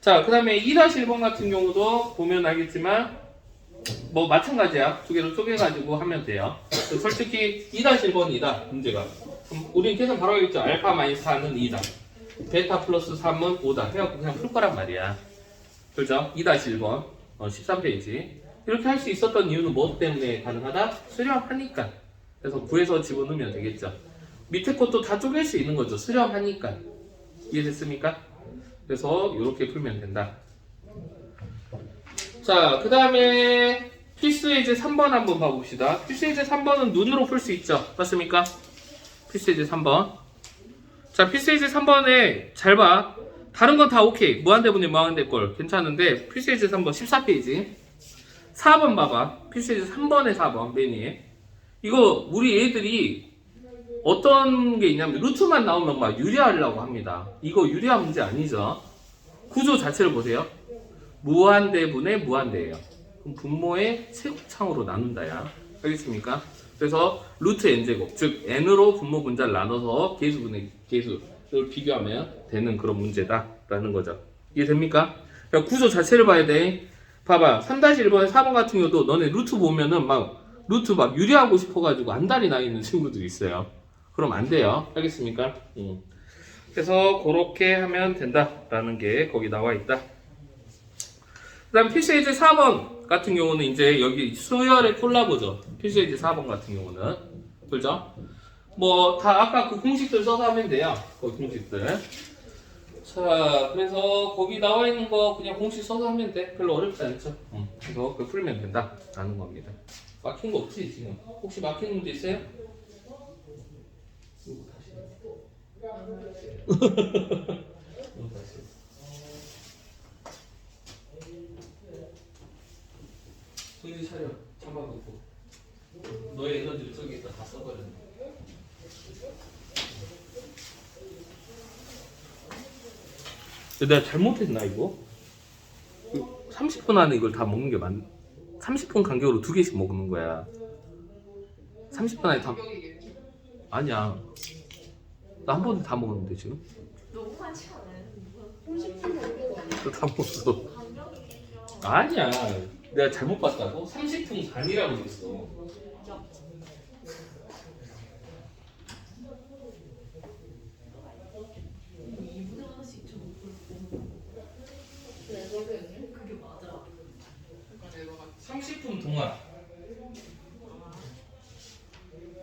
자, 그 다음에 2-1번 같은 경우도 보면 알겠지만 뭐 마찬가지야. 두 개로 쪼개가지고 하면 돼요. 솔직히 2-1번이다 문제가. 우린 계산 바로 하겠죠. 알파 마이너스 4는 2다. 베타 플러스 3은 5다. 해갖고 그냥 풀 거란 말이야. 그렇죠? 2-1번 13페이지. 이렇게 할 수 있었던 이유는 뭐 때문에 가능하다? 수렴하니까. 그래서 구해서 집어넣으면 되겠죠. 밑에 것도 다 쪼갤 수 있는 거죠. 수렴하니까. 이해됐습니까? 그래서 이렇게 풀면 된다. 자, 그 다음에 필수 예제 3번 한번 봐봅시다. 필수 예제 3번은 눈으로 풀 수 있죠. 맞습니까? 필수 예제 3번. 자, 필수 예제 3번에 잘 봐. 다른 건 다 오케이. 무한대분의 무한대꼴 괜찮은데 필수 예제 3번 14페이지 4번 봐봐. 필수 예제 3번에 4번 맨 위에. 이거 우리 애들이 어떤 게 있냐면 루트만 나오면 막 유리하려고 합니다. 이거 유리한 문제 아니죠. 구조 자체를 보세요. 무한대분의 무한대예요. 그럼 분모의 세곱창으로 나눈다야. 알겠습니까? 그래서 루트 n제곱, 즉 n으로 분모 분자를 나눠서 계수분의 계수를 비교하면 되는 그런 문제다라는 거죠. 이해됩니까? 그러니까 구조 자체를 봐야 돼. 봐봐. 3-1번에 4번 같은 경우도 너네 루트 보면은 루트 유리하고 싶어가지고 안달이 나 있는 친구들이 있어요. 그럼 안 돼요. 알겠습니까? 그래서 그렇게 하면 된다라는 게 거기 나와 있다. 그 다음 필수 예제 4번 같은 경우는 이제 여기 수열의 콜라보죠. 필수 예제 4번 같은 경우는. 그죠? 뭐 다 아까 그 공식들 써서 하면 돼요. 거기 공식들. 자, 그래서 거기 나와 있는 거 그냥 공식 써서 하면 돼. 별로 어렵지 않죠. 그래서 그거 풀면 된다라는 겁니다. 막힌 거 없지 지금? 혹시 막힌 문제 있어요? 이거 다시. 이거 다시. 정신 차려. 잡아놓고. 너의 에너지를 저기에다 다 써버렸네. 내가 잘못했나 이거? 30분 안에 이걸 다 먹는 게 30분 간격으로 2개씩 먹는 거야. 30분 안에 다. 아니야. 나 한 번에 다 먹었는데 지금? 너무 많지 않아요? 30분 정도 다 먹었어. 아니야. 내가 잘못 봤다고? 30분 간이라고 했어. 그게 맞아. 30분 동안.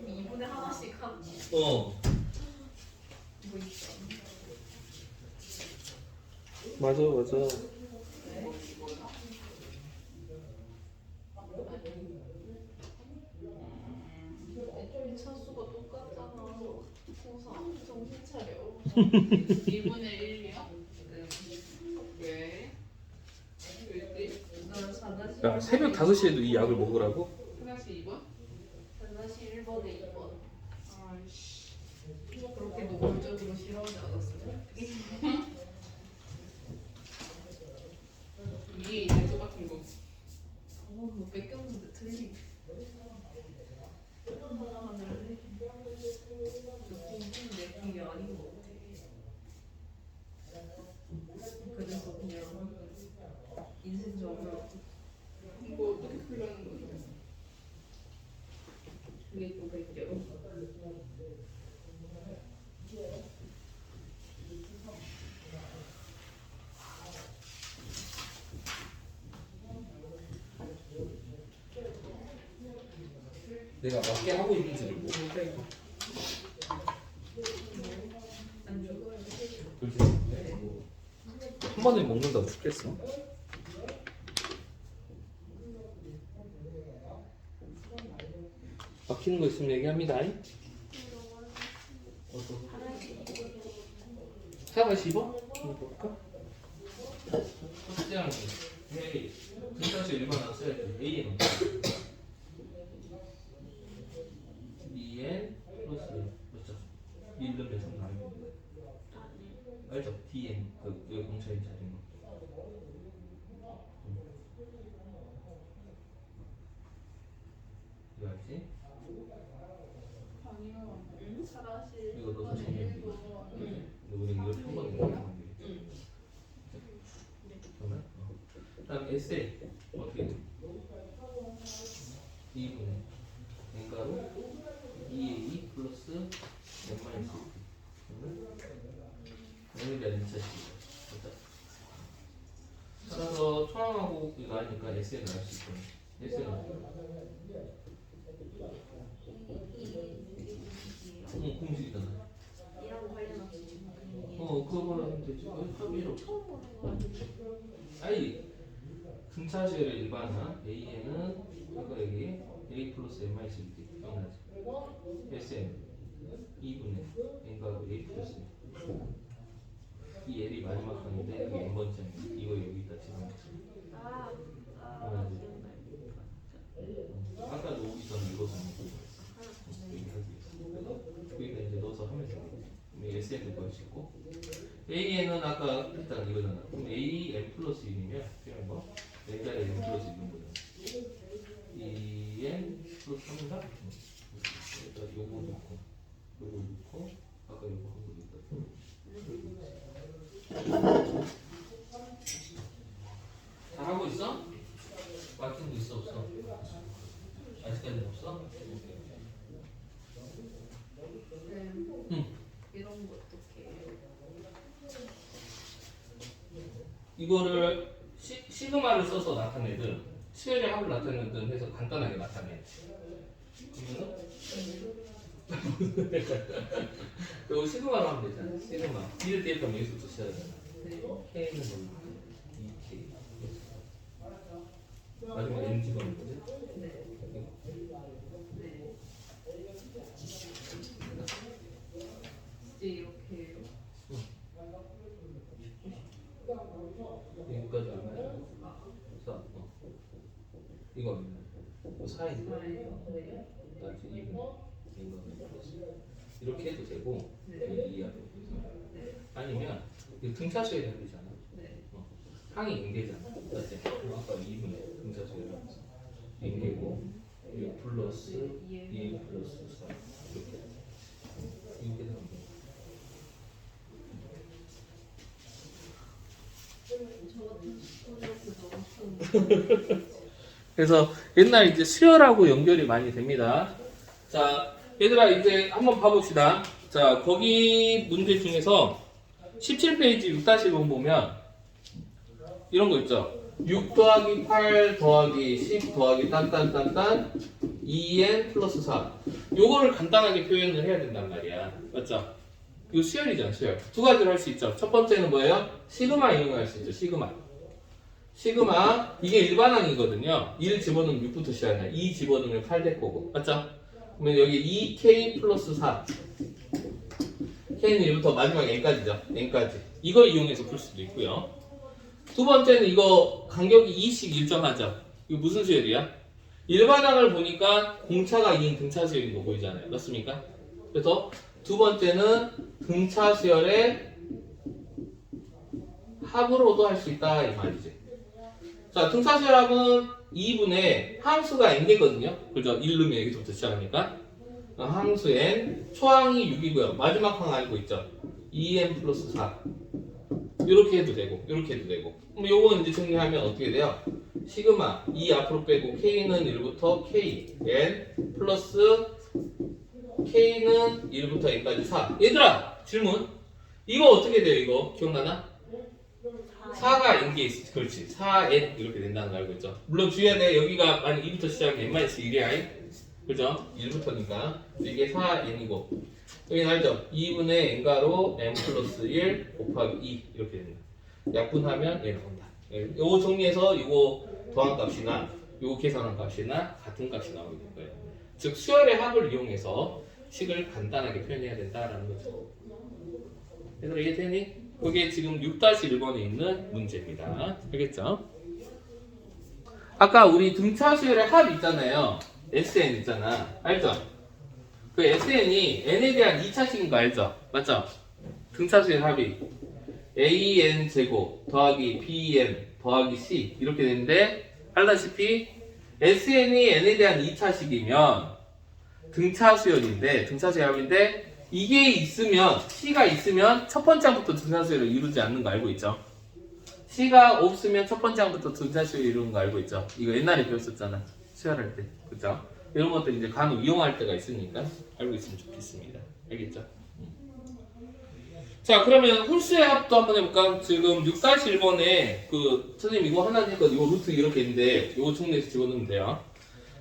2분에 하나씩 하는 어. 거 있어. 맞아. 차수가 똑같잖아. 고사 정신 차려. 2분의 1이요? 왜? 난 4-1. 야, 새벽 5시에도 이 약을 먹으라고? 4-2번? 4-1번에 2번. 아이씨. 그렇게 노골적으로 싫어하지 않았어요? 위에 있는 똑같은 거. 뭐 뺏겼는데 틀리네. 하늘에. 공부는 내는 게 아닌 것 같아. 그래서 그냥 인생적으로 이거 어떻게 풀려는 거죠? 그게 또 뺏겨. 내가 맞게 하고 있는지를 모르겠어. 안 죽어요. 그렇지. 한 번에 먹는다고 죽겠어? 막히는 거 있으면 얘기합니다. 하나씩 입어? 이거 볼까? 첫째 하는 거. 헤이. 등차수 일반화 써야지. AN 2n 플러스 몇죠? 1는 배선 나누면 알죠? dn 그 공차인 자리는 이거 알지? 아니요. 이거 넣어서 정리해. 우리 이거 한 번에 넣으면 되겠지. 그러면 다음 SA 어떻게 돼? 2분의 n가로 2a 플러스 n 마이너스 1 n에 대한 2차 식이죠. 따라서 초항하고 이거 하니까 SN을 할 수 있거든요. SN은 공식이잖아. 이랑 관련 없이 지금 그런 게 그거만 하면 되지. 합의로. 처음 보는 거 아니에요? I 등차수열의 일반화 AN은 그러니까 여기 A 플러스 n 마이너스 1 기억나지? SN 2분의 n가 A 플러스 이 L이 마지막 칸인데 여기 n번째는 이거 여기다 집어넣지. 아까도 오기 전에 이것은 여기 하기 위해서 여기다 이제 넣어서 하면 돼. SN도 구할 수 있고 AN은 아까 했잖아 이거잖아. 그럼 AN 플러스 1이면 그냥 뭐 n자리 n 플러스 1인 거잖아. 2n 플러스 3인가? 일단 요거 넣고 요거 넣고 아까 요거 한 거 넣었다. 잘하고 있어? 막힌 거 있어 없어? 아직까지는 없어? 네. 이런 거 어떻게 해요? 이거를 시그마를 써서 나타내든 수열의 합을 나타내든 해서 간단하게 나타내. 그러면은 이거 시그마로 하면 되잖아. 시그마. D를 대입하면 여기서부터 시작하잖아. K는 뭘로? 2K. 마지막에 N 집어넣는 거지? 네. 네. 이제 이렇게 해요? 여기까지 얼마야? 4. 이거 얼마야? 4인 거야. 네. 나중에 2분. 이렇게 해도 되고 네. 여기 이하로 네. 아니면 이거 등차수에 되잖아. 네. 항이 인계잖아. 맞지? 아까 2분의 등차수에 하면서 인계고 6 플러스 2 플러스 4 이렇게 이렇게 되면 돼. 저 같은 스토리도 너무 그래서 옛날 이제 수열하고 연결이 많이 됩니다. 자, 얘들아 이제 한번 봐봅시다. 자, 거기 문제 중에서 17페이지 6-1번 보면 이런 거 있죠. 6 더하기 8 더하기 10 더하기 딴딴딴딴 2n 플러스 4. 요거를 간단하게 표현을 해야 된단 말이야. 맞죠? 이거 수열이잖아, 수열. 두 가지로 할 수 있죠. 첫 번째는 뭐예요? 시그마 이용할 수 있죠, 시그마. 시그마, 이게 일반항이거든요. 1 집어넣으면 6부터 시작하냐. 2 집어넣으면 8 될 거고. 맞죠? 그러면 여기 2k 플러스 4. k는 1부터 마지막 n까지죠. n까지. 이걸 이용해서 풀 수도 있고요. 두 번째는 이거 간격이 2씩 일정하죠. 이거 무슨 수열이야? 일반항을 보니까 공차가 2인 등차 수열인 거 보이잖아요. 맞습니까? 그래서 두 번째는 등차 수열의 합으로도 할 수 있다 이 말이지. 자, 등차 수열합은 2분의 함수가 n개거든요. 그죠? 1 넣으면 여기서부터 시작하니까 함수 n, 초항이 6이고요. 마지막 항 알고 있죠? 2n 플러스 4. 이렇게 해도 되고, 이렇게 해도 되고. 그럼 요거 이제 정리하면 어떻게 돼요? 시그마 2 앞으로 빼고 k는 1부터 k, n 플러스 k는 1부터 n까지 4. 얘들아, 질문. 이거 어떻게 돼요? 이거 기억나나? 4가 n개 있어. 그렇지. 4n 이렇게 된다는 거 알고 있죠? 물론 주의해야 돼. 여기가 만약 2부터 시작하면 n-1이야. 그죠? 1부터니까. 이게 4n이고. 여기는 알죠? 2분의 n가로 n 플러스 1 곱하기 2 이렇게 됩니다. 약분하면 n 나온다. 요거 정리해서 요거 더한값이나 요거 계산한 값이나 같은 값이 나오게 될 거예요. 즉 수열의 합을 이용해서 식을 간단하게 표현해야 된다라는 거죠. 얘들아 이해되니? 그게 지금 6-1번에 있는 문제입니다. 알겠죠? 아까 우리 등차 수열의 합 있잖아요. SN 있잖아. 알죠? 그 SN이 N에 대한 2차식인 거 알죠? 맞죠? 등차 수열 합이 AN 제곱 더하기 BN 더하기 C 이렇게 되는데 알다시피 SN이 N에 대한 2차식이면 등차 수열인데 등차 수열 합인데 이게 있으면 C가 있으면 첫 번째 항부터 등차 수열을 이루지 않는 거 알고 있죠? C가 없으면 첫 번째 항부터 등차 수열을 이루는 거 알고 있죠? 이거 옛날에 배웠었잖아. 수열할 때. 그죠? 이런 것들 이제 간혹 이용할 때가 있으니까 알고 있으면 좋겠습니다. 알겠죠? 자, 그러면 홀수의 합도 한번 해볼까? 지금 6-1번에 그 선생님 이거 하나 했거든. 이거 루트 이렇게 있는데 이거 정리해서 집어넣으면 돼요.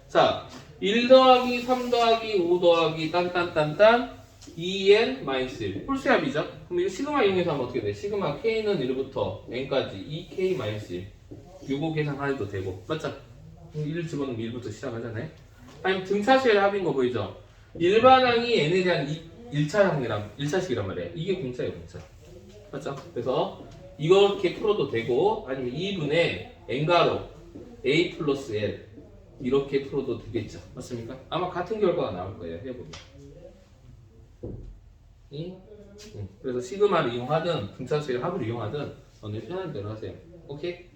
자, 1 더하기 3 더하기 5 더하기 딴딴딴딴 2n-1 홀수의 합이죠? 그럼 이거 시그마 이용해서 하면 어떻게 돼? 시그마 k는 1부터 n까지 2k-1 요거 계산해도 되고 맞죠? 1을 집어넣으면 1부터 시작하잖아요. 아니면 등차수열 합인 거 보이죠? 일반항이 n에 대한 1차식이란 말이에요. 이게 공차예요, 공차. 맞죠? 그래서 이렇게 풀어도 되고 아니면 2분의 n가로 a 플러스 n 이렇게 풀어도 되겠죠. 맞습니까? 아마 같은 결과가 나올 거예요. 해보면. 그래서 시그마를 이용하든 등차수열 합을 이용하든 오늘 편한 대로 하세요. 오케이?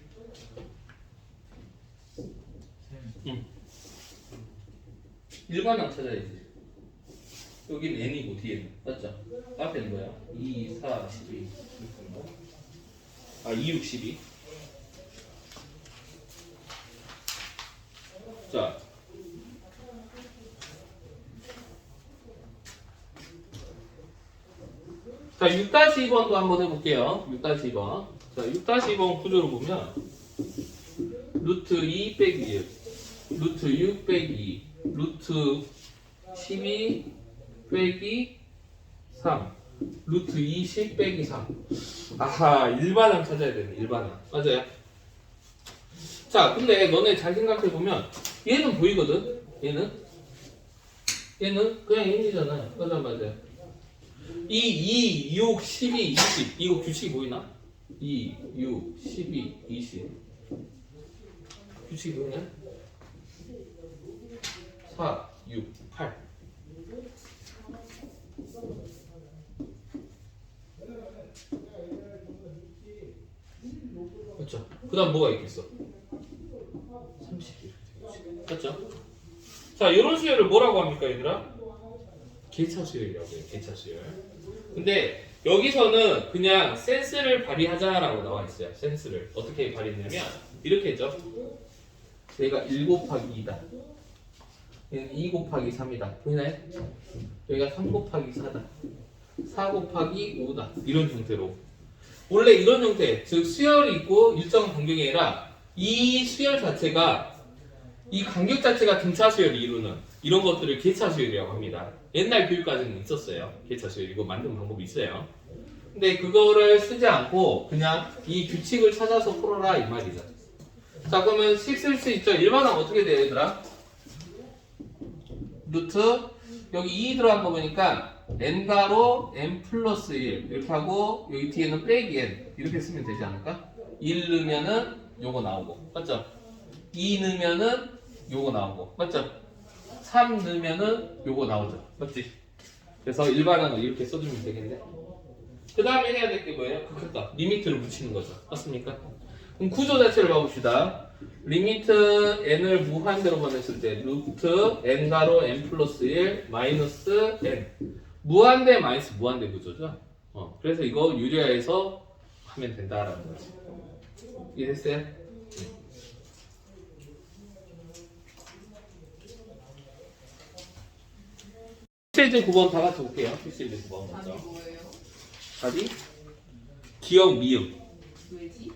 일반항 찾아야지. 여기는 n이고 뒤에는 맞죠? 앞에는 뭐야? 2, 4, 12 2, 6, 12 자 자, 6-2번도 한번 해볼게요. 6-2번. 자, 6-2번 구조를 보면 루트 2 빼기 1, 루트 6 빼기 2, 루트 12 빼기 3, 루트 20 빼기 3. 아하, 일반항 찾아야 되네, 일반항. 맞아요? 자, 근데 너네 잘 생각해보면 얘는 보이거든? 얘는 그냥 1이잖아. 맞아. 2, 6, 12, 20 이거 규칙이 보이나? 2, 6, 12, 20 규칙이 보이냐? 4, 6, 8 맞죠? 그 다음 뭐가 있겠어? 31 맞죠? 자, 이런 수열을 뭐라고 합니까 얘들아? 개차 수열이라고 해요. 개차 수열. 근데 여기서는 그냥 센스를 발휘하자라고 나와 있어요. 센스를 어떻게 발휘했냐면 이렇게 했죠. 여기가 1 곱하기 2다. 여기는 2 곱하기 3이다. 보이나요? 여기가 3 곱하기 4다. 4 곱하기 5다. 이런 형태로. 원래 이런 형태, 즉 수열이 있고 일정 간격이 아니라 이 수열 자체가 이 간격 자체가 등차 수열을 이루는 이런 것들을 개차 수열이라고 합니다. 옛날 교육과정은 있었어요. 개차 수열 이거 만드는 방법이 있어요. 근데 그거를 쓰지 않고 그냥 이 규칙을 찾아서 풀어라 이 말이죠. 자, 그러면 식 쓸 수 있죠. 일반항 어떻게 돼요 얘들아? 루트 여기 2 들어간 거 보니까 n가로 n 플러스 1 이렇게 하고 여기 뒤에는 빼기 n 이렇게 쓰면 되지 않을까? 1 넣으면은 요거 나오고 맞죠? 2 넣으면은 요거 나오고 맞죠? 3 넣으면은 요거 나오죠 맞지? 그래서 일반항을 이렇게 써주면 되겠네. 그 다음에 해야 될 게 뭐예요? 그렇다 리미트를 붙이는 거죠 맞습니까? 그럼 구조 자체를 봐봅시다. 리미트 n을 무한대로 보냈을 때 루트 n가로 n 플러스 1 마이너스 n 무한대 마이너스 무한대 구조죠. 그래서 이거 유리화해서 하면 된다라는 거지. 이해됐어요? 필수제 9번 다 같이 볼게요. 필수제 9번 답이 먼저. 뭐예요? 답이 기억 미음. 왜지?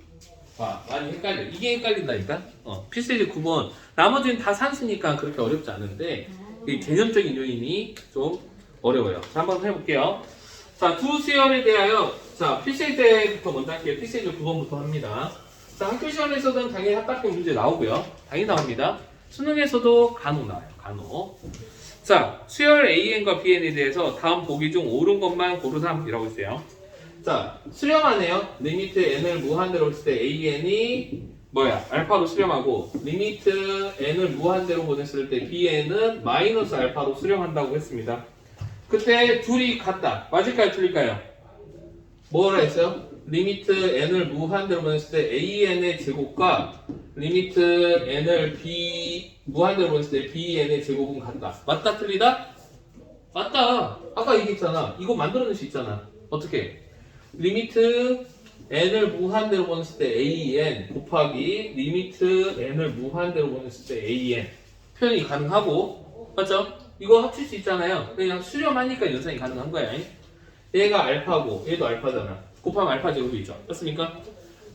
많이 헷갈려. 이게 헷갈린다니까? 필수제 9번. 나머지는 다 산수니까 그렇게 어렵지 않은데 이 개념적인 요인이 좀 어려워요. 자, 한번 해볼게요. 자, 두 수열에 대하여 자, 필수제부터 먼저 할게요. 필수제 9번부터 합니다. 자, 학교 시험에서는 당연히 합답형 문제 나오고요. 당연히 나옵니다. 수능에서도 간혹 나와요. 간혹. 자, 수열 AN과 BN에 대해서 다음 보기 중 옳은 것만 고르삼이라고 했어요. 자, 수렴하네요. 리미트 n을 무한대로 했을 때 AN이 알파로 수렴하고 리미트 n을 무한대로 보냈을 때 bn은 마이너스 알파로 수렴한다고 했습니다. 그때 둘이 같다. 맞을까요? 틀릴까요? 뭐라 했어요? 리미트 n을 무한대로 보냈을 때 an의 제곱과 리미트 n을 무한대로 보냈을 때 bn의 제곱은 같다. 맞다? 틀리다? 맞다. 아까 얘기했잖아. 이거 만들어낼 수 있잖아. 어떻게? 리미트 n을 무한대로 보냈을 때 an 곱하기 리미트 n을 무한대로 보냈을 때 an 표현이 가능하고 맞죠? 이거 합칠 수 있잖아요. 그냥 수렴하니까 연산이 가능한 거야. 얘가 알파고 얘도 알파잖아. 곱하면 알파 제곱이죠. 맞습니까?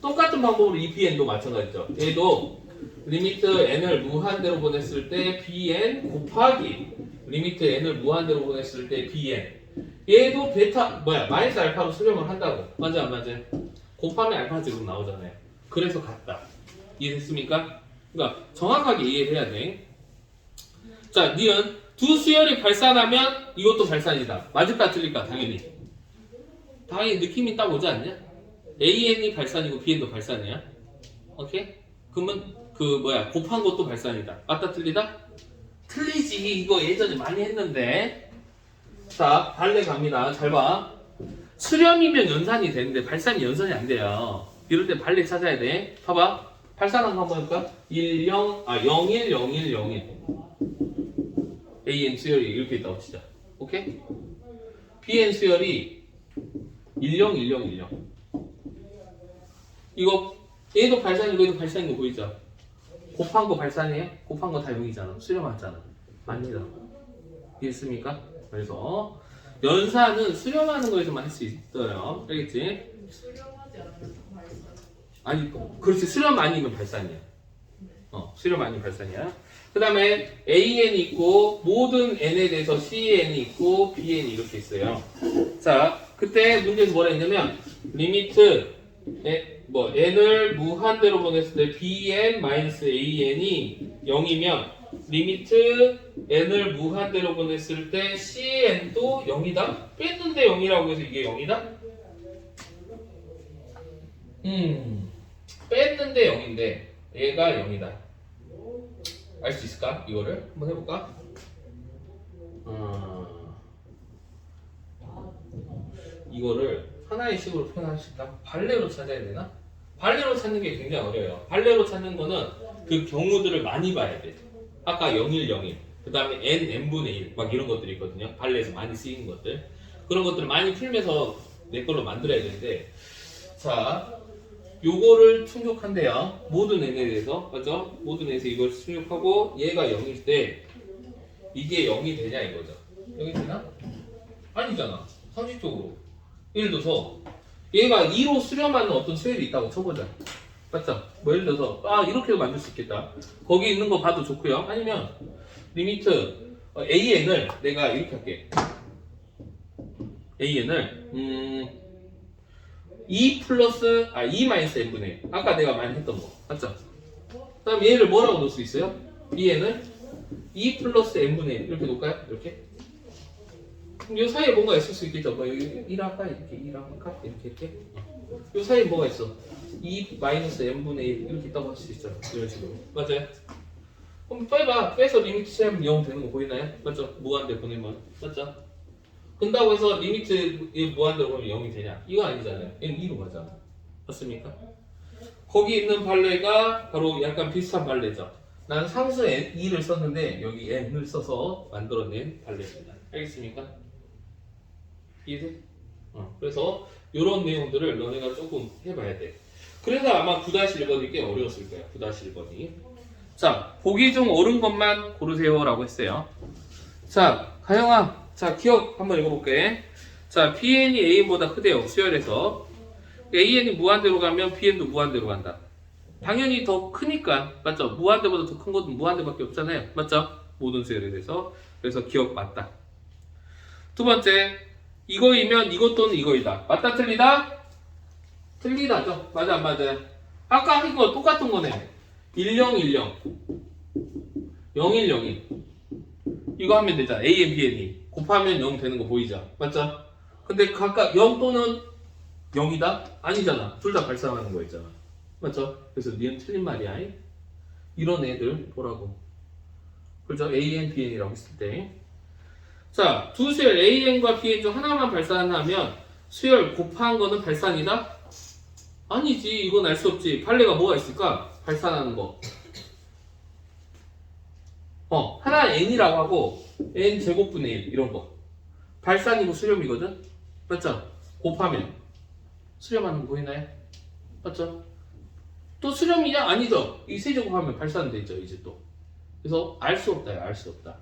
똑같은 방법으로 이 bn도 마찬가지죠. 얘도 리미트 n을 무한대로 보냈을 때 bn 곱하기 리미트 n을 무한대로 보냈을 때 bn 얘도 마이너스 알파로 수렴을 한다고. 맞아 안 맞아? 곱하면 알파 제곱 나오잖아요. 그래서 같다. 이해됐습니까? 그러니까 정확하게 이해를 해야 돼. 자, 니은 두 수열이 발산하면 이것도 발산이다. 맞을까 틀릴까? 당연히 느낌이 딱 오지 않냐? AN이 발산이고 BN도 발산이야. 오케이? 그러면 곱한 것도 발산이다. 맞다 틀리다? 틀리지. 이거 예전에 많이 했는데. 자, 발레 갑니다. 잘 봐. 수렴이면 연산이 되는데 발산이 연산이 안 돼요. 이럴 때 발레 찾아야 돼. 봐봐. 발산한 거 한번 해볼까? 01, 01. AN 수열이 이렇게 있다고 치자. 오케이? BN 수열이 10. 이거 얘도 발산이고 얘도 발산인 거 보이죠? 곱한 거 발산이에요? 곱한 거 다 0이잖아. 수렴하잖아. 맞니다. 이해했습니까? 그래서 연산은 수렴하는 거에서만 할 수 있어요. 알겠지? 수렴하지 않으면 발산. 아니, 그렇지. 수렴 아니면 발산이야. 수렴 아니면 발산이야. 그 다음에 AN이 있고 모든 N에 대해서 CN이 있고 BN이 이렇게 있어요. 자, 그때 문제에서 뭐라 했냐면 리미트 N을 무한대로 보냈을 때 BN-AN이 0이면 리미트 n을 무한대로 보냈을 때 cn도 0이다? 뺐는데 0이라고 해서 이게 0이다? 뺐는데 0인데 얘가 0이다. 알 수 있을까? 이거를 한번 해볼까? 이거를 하나의 식으로 표현할 수 있다? 발레로 찾아야 되나? 발레로 찾는 게 굉장히 어려워요. 발레로 찾는 거는 그 경우들을 많이 봐야 돼. 아까 01, 그 다음에 n분의 1, 막 이런 것들이 있거든요. 발레에서 많이 쓰이는 것들. 그런 것들을 많이 풀면서 내 걸로 만들어야 되는데, 자, 요거를 충족한대요. 모든 n에 대해서. 맞죠? 모든 n에서 이걸 충족하고, 얘가 0일 때, 이게 0이 되냐 이거죠. 0이 되나? 아니잖아. 상식적으로. 예를 들어서, 얘가 2로 수렴하는 어떤 수열이 있다고 쳐보자. 맞죠? 뭐 예를 들어서 이렇게도 만들 수 있겠다. 거기 있는 거 봐도 좋고요. 아니면 리미트 AN을 내가 이렇게 할게. AN을 2 마이너스 n분의 아까 내가 많이 했던 거 맞죠? 그 다음 얘를 뭐라고 놓을 수 있어요? BN을 2 플러스 n분의 1 이렇게 놓을까요? 이렇게? 그럼 이 사이에 뭔가 있을 수 있겠죠? 뭐 여기 1 할까? 이렇게 1 할까? 이렇게 이 사이에 뭐가 있어? 2 마이너스 n분의 1 이렇게 있다고 할 수 있잖아. 이런 식으로. 맞아요? 그럼 빼봐. 빼서 리미트 취하면 0 되는 거 보이나요? 맞죠? 무한대 보내면. 맞죠? 근다고 해서 리미트 무한대로 보면 0이 되냐? 이거 아니잖아요. 얘는 2로 가잖아. 맞습니까? 거기 있는 발레가 바로 약간 비슷한 발레죠. 난 상수 n, 2를 썼는데 여기 n을 써서 만들어낸 발레입니다. 알겠습니까? 이해돼? 그래서 이런 내용들을 너네가 조금 해봐야 돼. 그래서 아마 9-1번이 꽤 어려웠을 거야. 9-1번이. 자, 보기 중 옳은 것만 고르세요 라고 했어요. 자, 가영아. 자, 기억 한번 읽어볼게. 자, PN이 AN보다 크대요. 수열에서. AN이 무한대로 가면 PN도 무한대로 간다. 당연히 더 크니까. 맞죠? 무한대보다 더 큰 것은 무한대밖에 없잖아요. 맞죠? 모든 수열에 대해서. 그래서 기억 맞다. 두 번째. 이거이면 이것 또는 이거이다. 맞다 틀리다? 틀리다죠. 맞아 안 맞아요? 아까 한 거 똑같은 거네. 1010 0101 이거 하면 되잖아. AN, BN이 곱하면 0 되는 거 보이죠? 맞죠? 근데 각각 0 또는 0이다? 아니잖아. 둘 다 발산하는 거 있잖아. 맞죠? 그래서 니은 틀린 말이야. 이런 애들 보라고. 그죠? AN, BN이라고 했을 때. 자, 두 수열 AN과 BN 중 하나만 발산하면 수열 곱한 거는 발산이다? 아니지. 이건 알 수 없지. 판례가 뭐가 있을까? 발산하는 거. 하나 n이라고 하고 n 제곱분의 1 이런 거. 발산이고 수렴이거든? 맞죠? 곱하면 수렴하는 거 보이나요? 맞죠? 또 수렴이냐? 아니죠. 이 세제곱하면 발산되죠 이제 또. 그래서 알 수 없다. 알 수 없다.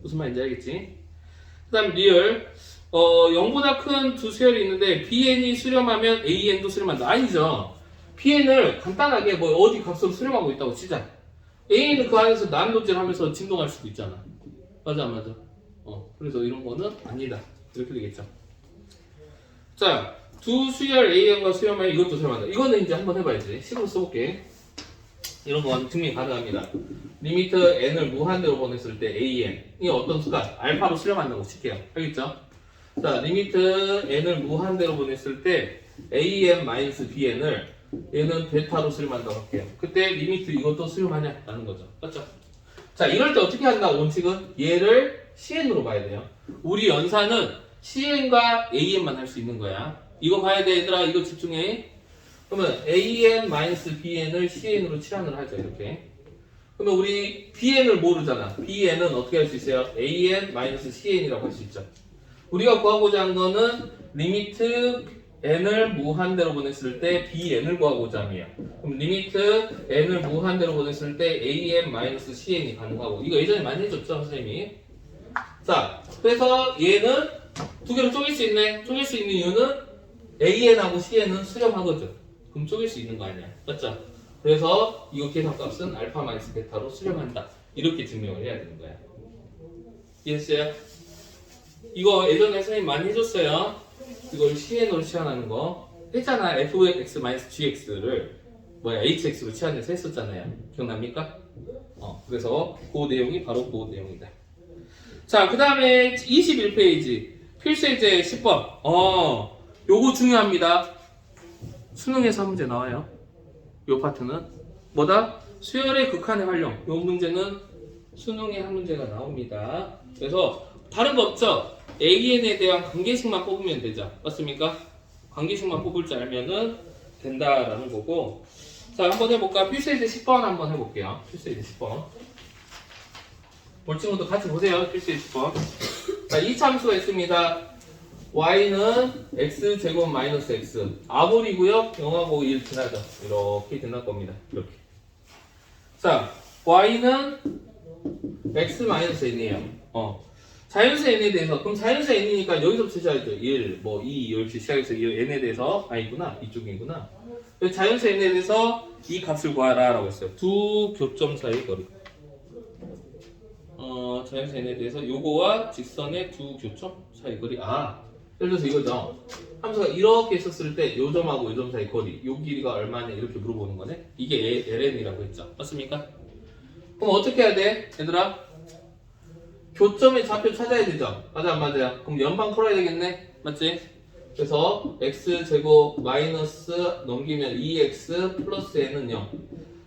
무슨 말인지 알겠지? 그 다음 리얼 0보다 큰 두 수열이 있는데 BN이 수렴하면 AN도 수렴한다. 아니죠. BN을 간단하게 뭐 어디 값으로 수렴하고 있다고 치자. A는 그 안에서 난도질 하면서 진동할 수도 있잖아. 맞아 안 맞아? 그래서 이런 거는 아니다. 이렇게 되겠죠. 자, 두 수열 AN과 수렴하면 이것도 수렴한다. 이거는 이제 한번 해봐야지. 식으로 써볼게. 이런 건 증명이 가능합니다. 리미트 n을 무한대로 보냈을 때 AN이 어떤 수가 알파로 수렴한다고 칠게요. 알겠죠? 자, 리미트 n을 무한대로 보냈을 때 AN-BN을 얘는 베타로 수렴한다고 할게요. 그때 리미트 이것도 수렴하냐? 라는 거죠. 맞죠? 자, 이럴 때 어떻게 한다? 원칙은 얘를 CN으로 봐야 돼요. 우리 연산은 CN과 AN만 할 수 있는 거야. 이거 봐야 돼, 얘들아. 이거 집중해. 그러면 AN-BN을 CN으로 칠환을 하죠. 이렇게. 그러면 우리 BN을 모르잖아. BN은 어떻게 할 수 있어요? AN-CN이라고 할 수 있죠. 우리가 구하고자 하는 거는 리미트 n을 무한대로 보냈을 때 bn을 구하고자 함이에요. 그럼 리미트 n을 무한대로 보냈을 때 an-cn이 가능하고 이거 예전에 많이 해줬죠 선생님이. 자, 그래서 얘는 두 개로 쪼갤 수 있네. 쪼갤 수 있는 이유는 an하고 cn은 수렴하거든. 그럼 쪼갤 수 있는 거 아니야. 맞죠? 그래서 이거 계산값은 알파 마이너스 베타로 수렴한다. 이렇게 증명을 해야 되는 거야. 이해했어요? 이거 예전에 선생님 많이 해줬어요. 이걸 CN으로 치환하는 거 했잖아. fx-gx를 hx로 치환해서 했었잖아요. 기억납니까? 그래서 그 내용이 바로 그 내용이다. 자, 그 다음에 21페이지 필수예제 10번. 요거 중요합니다. 수능에서 한 문제 나와요. 요 파트는 뭐다? 수열의 극한의 활용. 요 문제는 수능에 한 문제가 나옵니다. 그래서 다른 거 없죠? AN에 대한 관계식만 뽑으면 되죠. 맞습니까? 관계식만 뽑을 줄 알면은 된다라는 거고. 자, 한번 해볼까? 필수예제 10번 한번 해볼게요. 필수예제 10번. 볼 친구도 같이 보세요. 필수예제 10번. 자, 이 참수가 있습니다. y는 x제곱 마이너스 x. 아볼이고요. 0하고 1 지나죠. 이렇게 지날 겁니다. 이렇게. 자, y는 x 마이너스 n이에요. 자연수 n에 대해서, 그럼 자연수 n이니까 여기서부터 시작하죠. 1, 2 이렇게 시작해서 이 n에 대해서, 아니구나, 이쪽이구나. 자연수 n에 대해서 이 값을 구하라 라고 했어요. 두 교점 사이의 거리. 자연수 n에 대해서 요거와 직선의 두 교점 사이 거리. 예를 들어서 이거죠. 함수가 이렇게 있었을 때 요 점하고 요 점 사이 거리, 요 길이가 얼마냐 이렇게 물어보는 거네. 이게 ln이라고 했죠. 맞습니까? 그럼 어떻게 해야 돼? 얘들아? 교점의 좌표 찾아야 되죠? 맞아 안 맞아요? 그럼 연방 풀어야 되겠네? 맞지? 그래서 x제곱 마이너스 넘기면 2x 플러스 n은 0.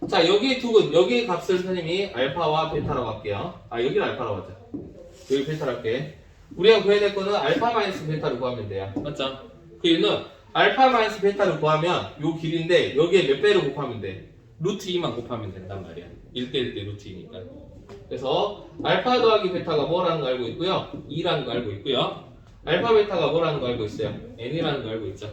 자, 여기 여기의 값을 선생님이 알파와 베타라고 할게요. 여기는 알파라고 하자. 여기 베타라고 할게. 우리가 구해야 될 거는 알파 마이너스 베타를 구하면 돼요. 맞죠? 그 이유는 알파 마이너스 베타를 구하면 요 길인데 여기에 몇 배를 곱하면 돼? 루트 2만 곱하면 된단 말이야. 1대1 대 루트 2니까. 그래서 알파 더하기 베타가 뭐라는 거 알고 있고요. 2라는 거 알고 있고요. 알파 베타가 뭐라는 거 알고 있어요. n이라는 거 알고 있죠.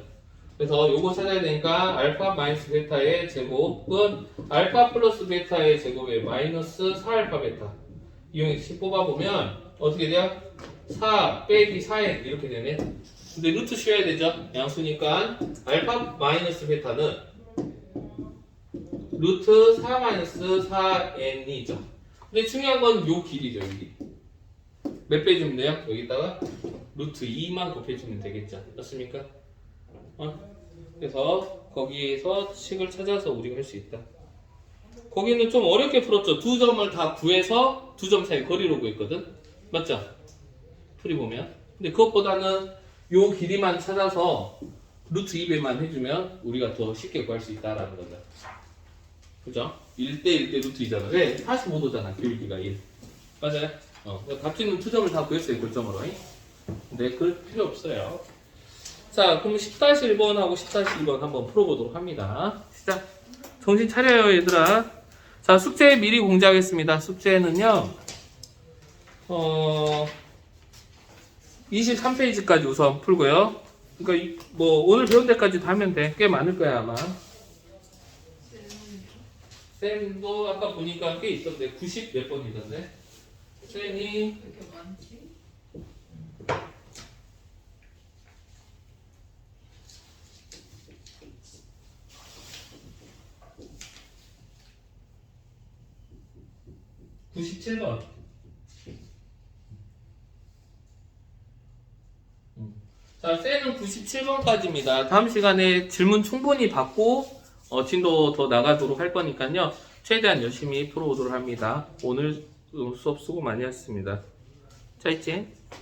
그래서 요거 찾아야 되니까 알파 마이너스 베타의 제곱은 알파 플러스 베타의 제곱에 마이너스 4알파 베타 이용해서 뽑아보면 어떻게 돼요? 4 빼기 4n 이렇게 되네. 근데 루트 씌워야 되죠. 양수니까 알파 마이너스 베타는 루트 4 마이너스 4n이죠. 근데 중요한 건 요 길이죠. 여기 몇 배 주면 돼요? 여기다가 루트 2만 곱해주면 되겠죠. 맞습니까? 그래서 거기에서 식을 찾아서 우리가 할 수 있다. 거기는 좀 어렵게 풀었죠. 두 점을 다 구해서 두 점 사이 거리로 구했거든. 맞죠? 풀이 보면. 근데 그것보다는 요 길이만 찾아서 루트 2배만 해주면 우리가 더 쉽게 구할 수 있다라는 거죠. 그죠? 1대 루트 2잖아. 왜? 45도잖아. 기울기가 1. 맞아요? 값 있는 투점을 다 구했어요. 골점으로. 근데 그럴 필요 없어요. 자, 그럼 10-1번하고 10-2번 한번 풀어보도록 합니다. 시작. 정신 차려요, 얘들아. 자, 숙제 미리 공지하겠습니다. 숙제는요, 23페이지까지 우선 풀고요. 그러니까 뭐 오늘 배운 데까지도 하면 돼. 꽤 많을 거야 아마. 쌤도 아까 보니까 꽤 있던데 90 몇 번이던데. 쌤이 왜 이렇게 많지? 구 97번. 자, 쌤은 97번까지입니다. 다음 시간에 질문 충분히 받고 진도 더 나가도록 할 거니까요. 최대한 열심히 풀어보도록 합니다. 오늘 수업 수고 많이 했습니다. 자, 이제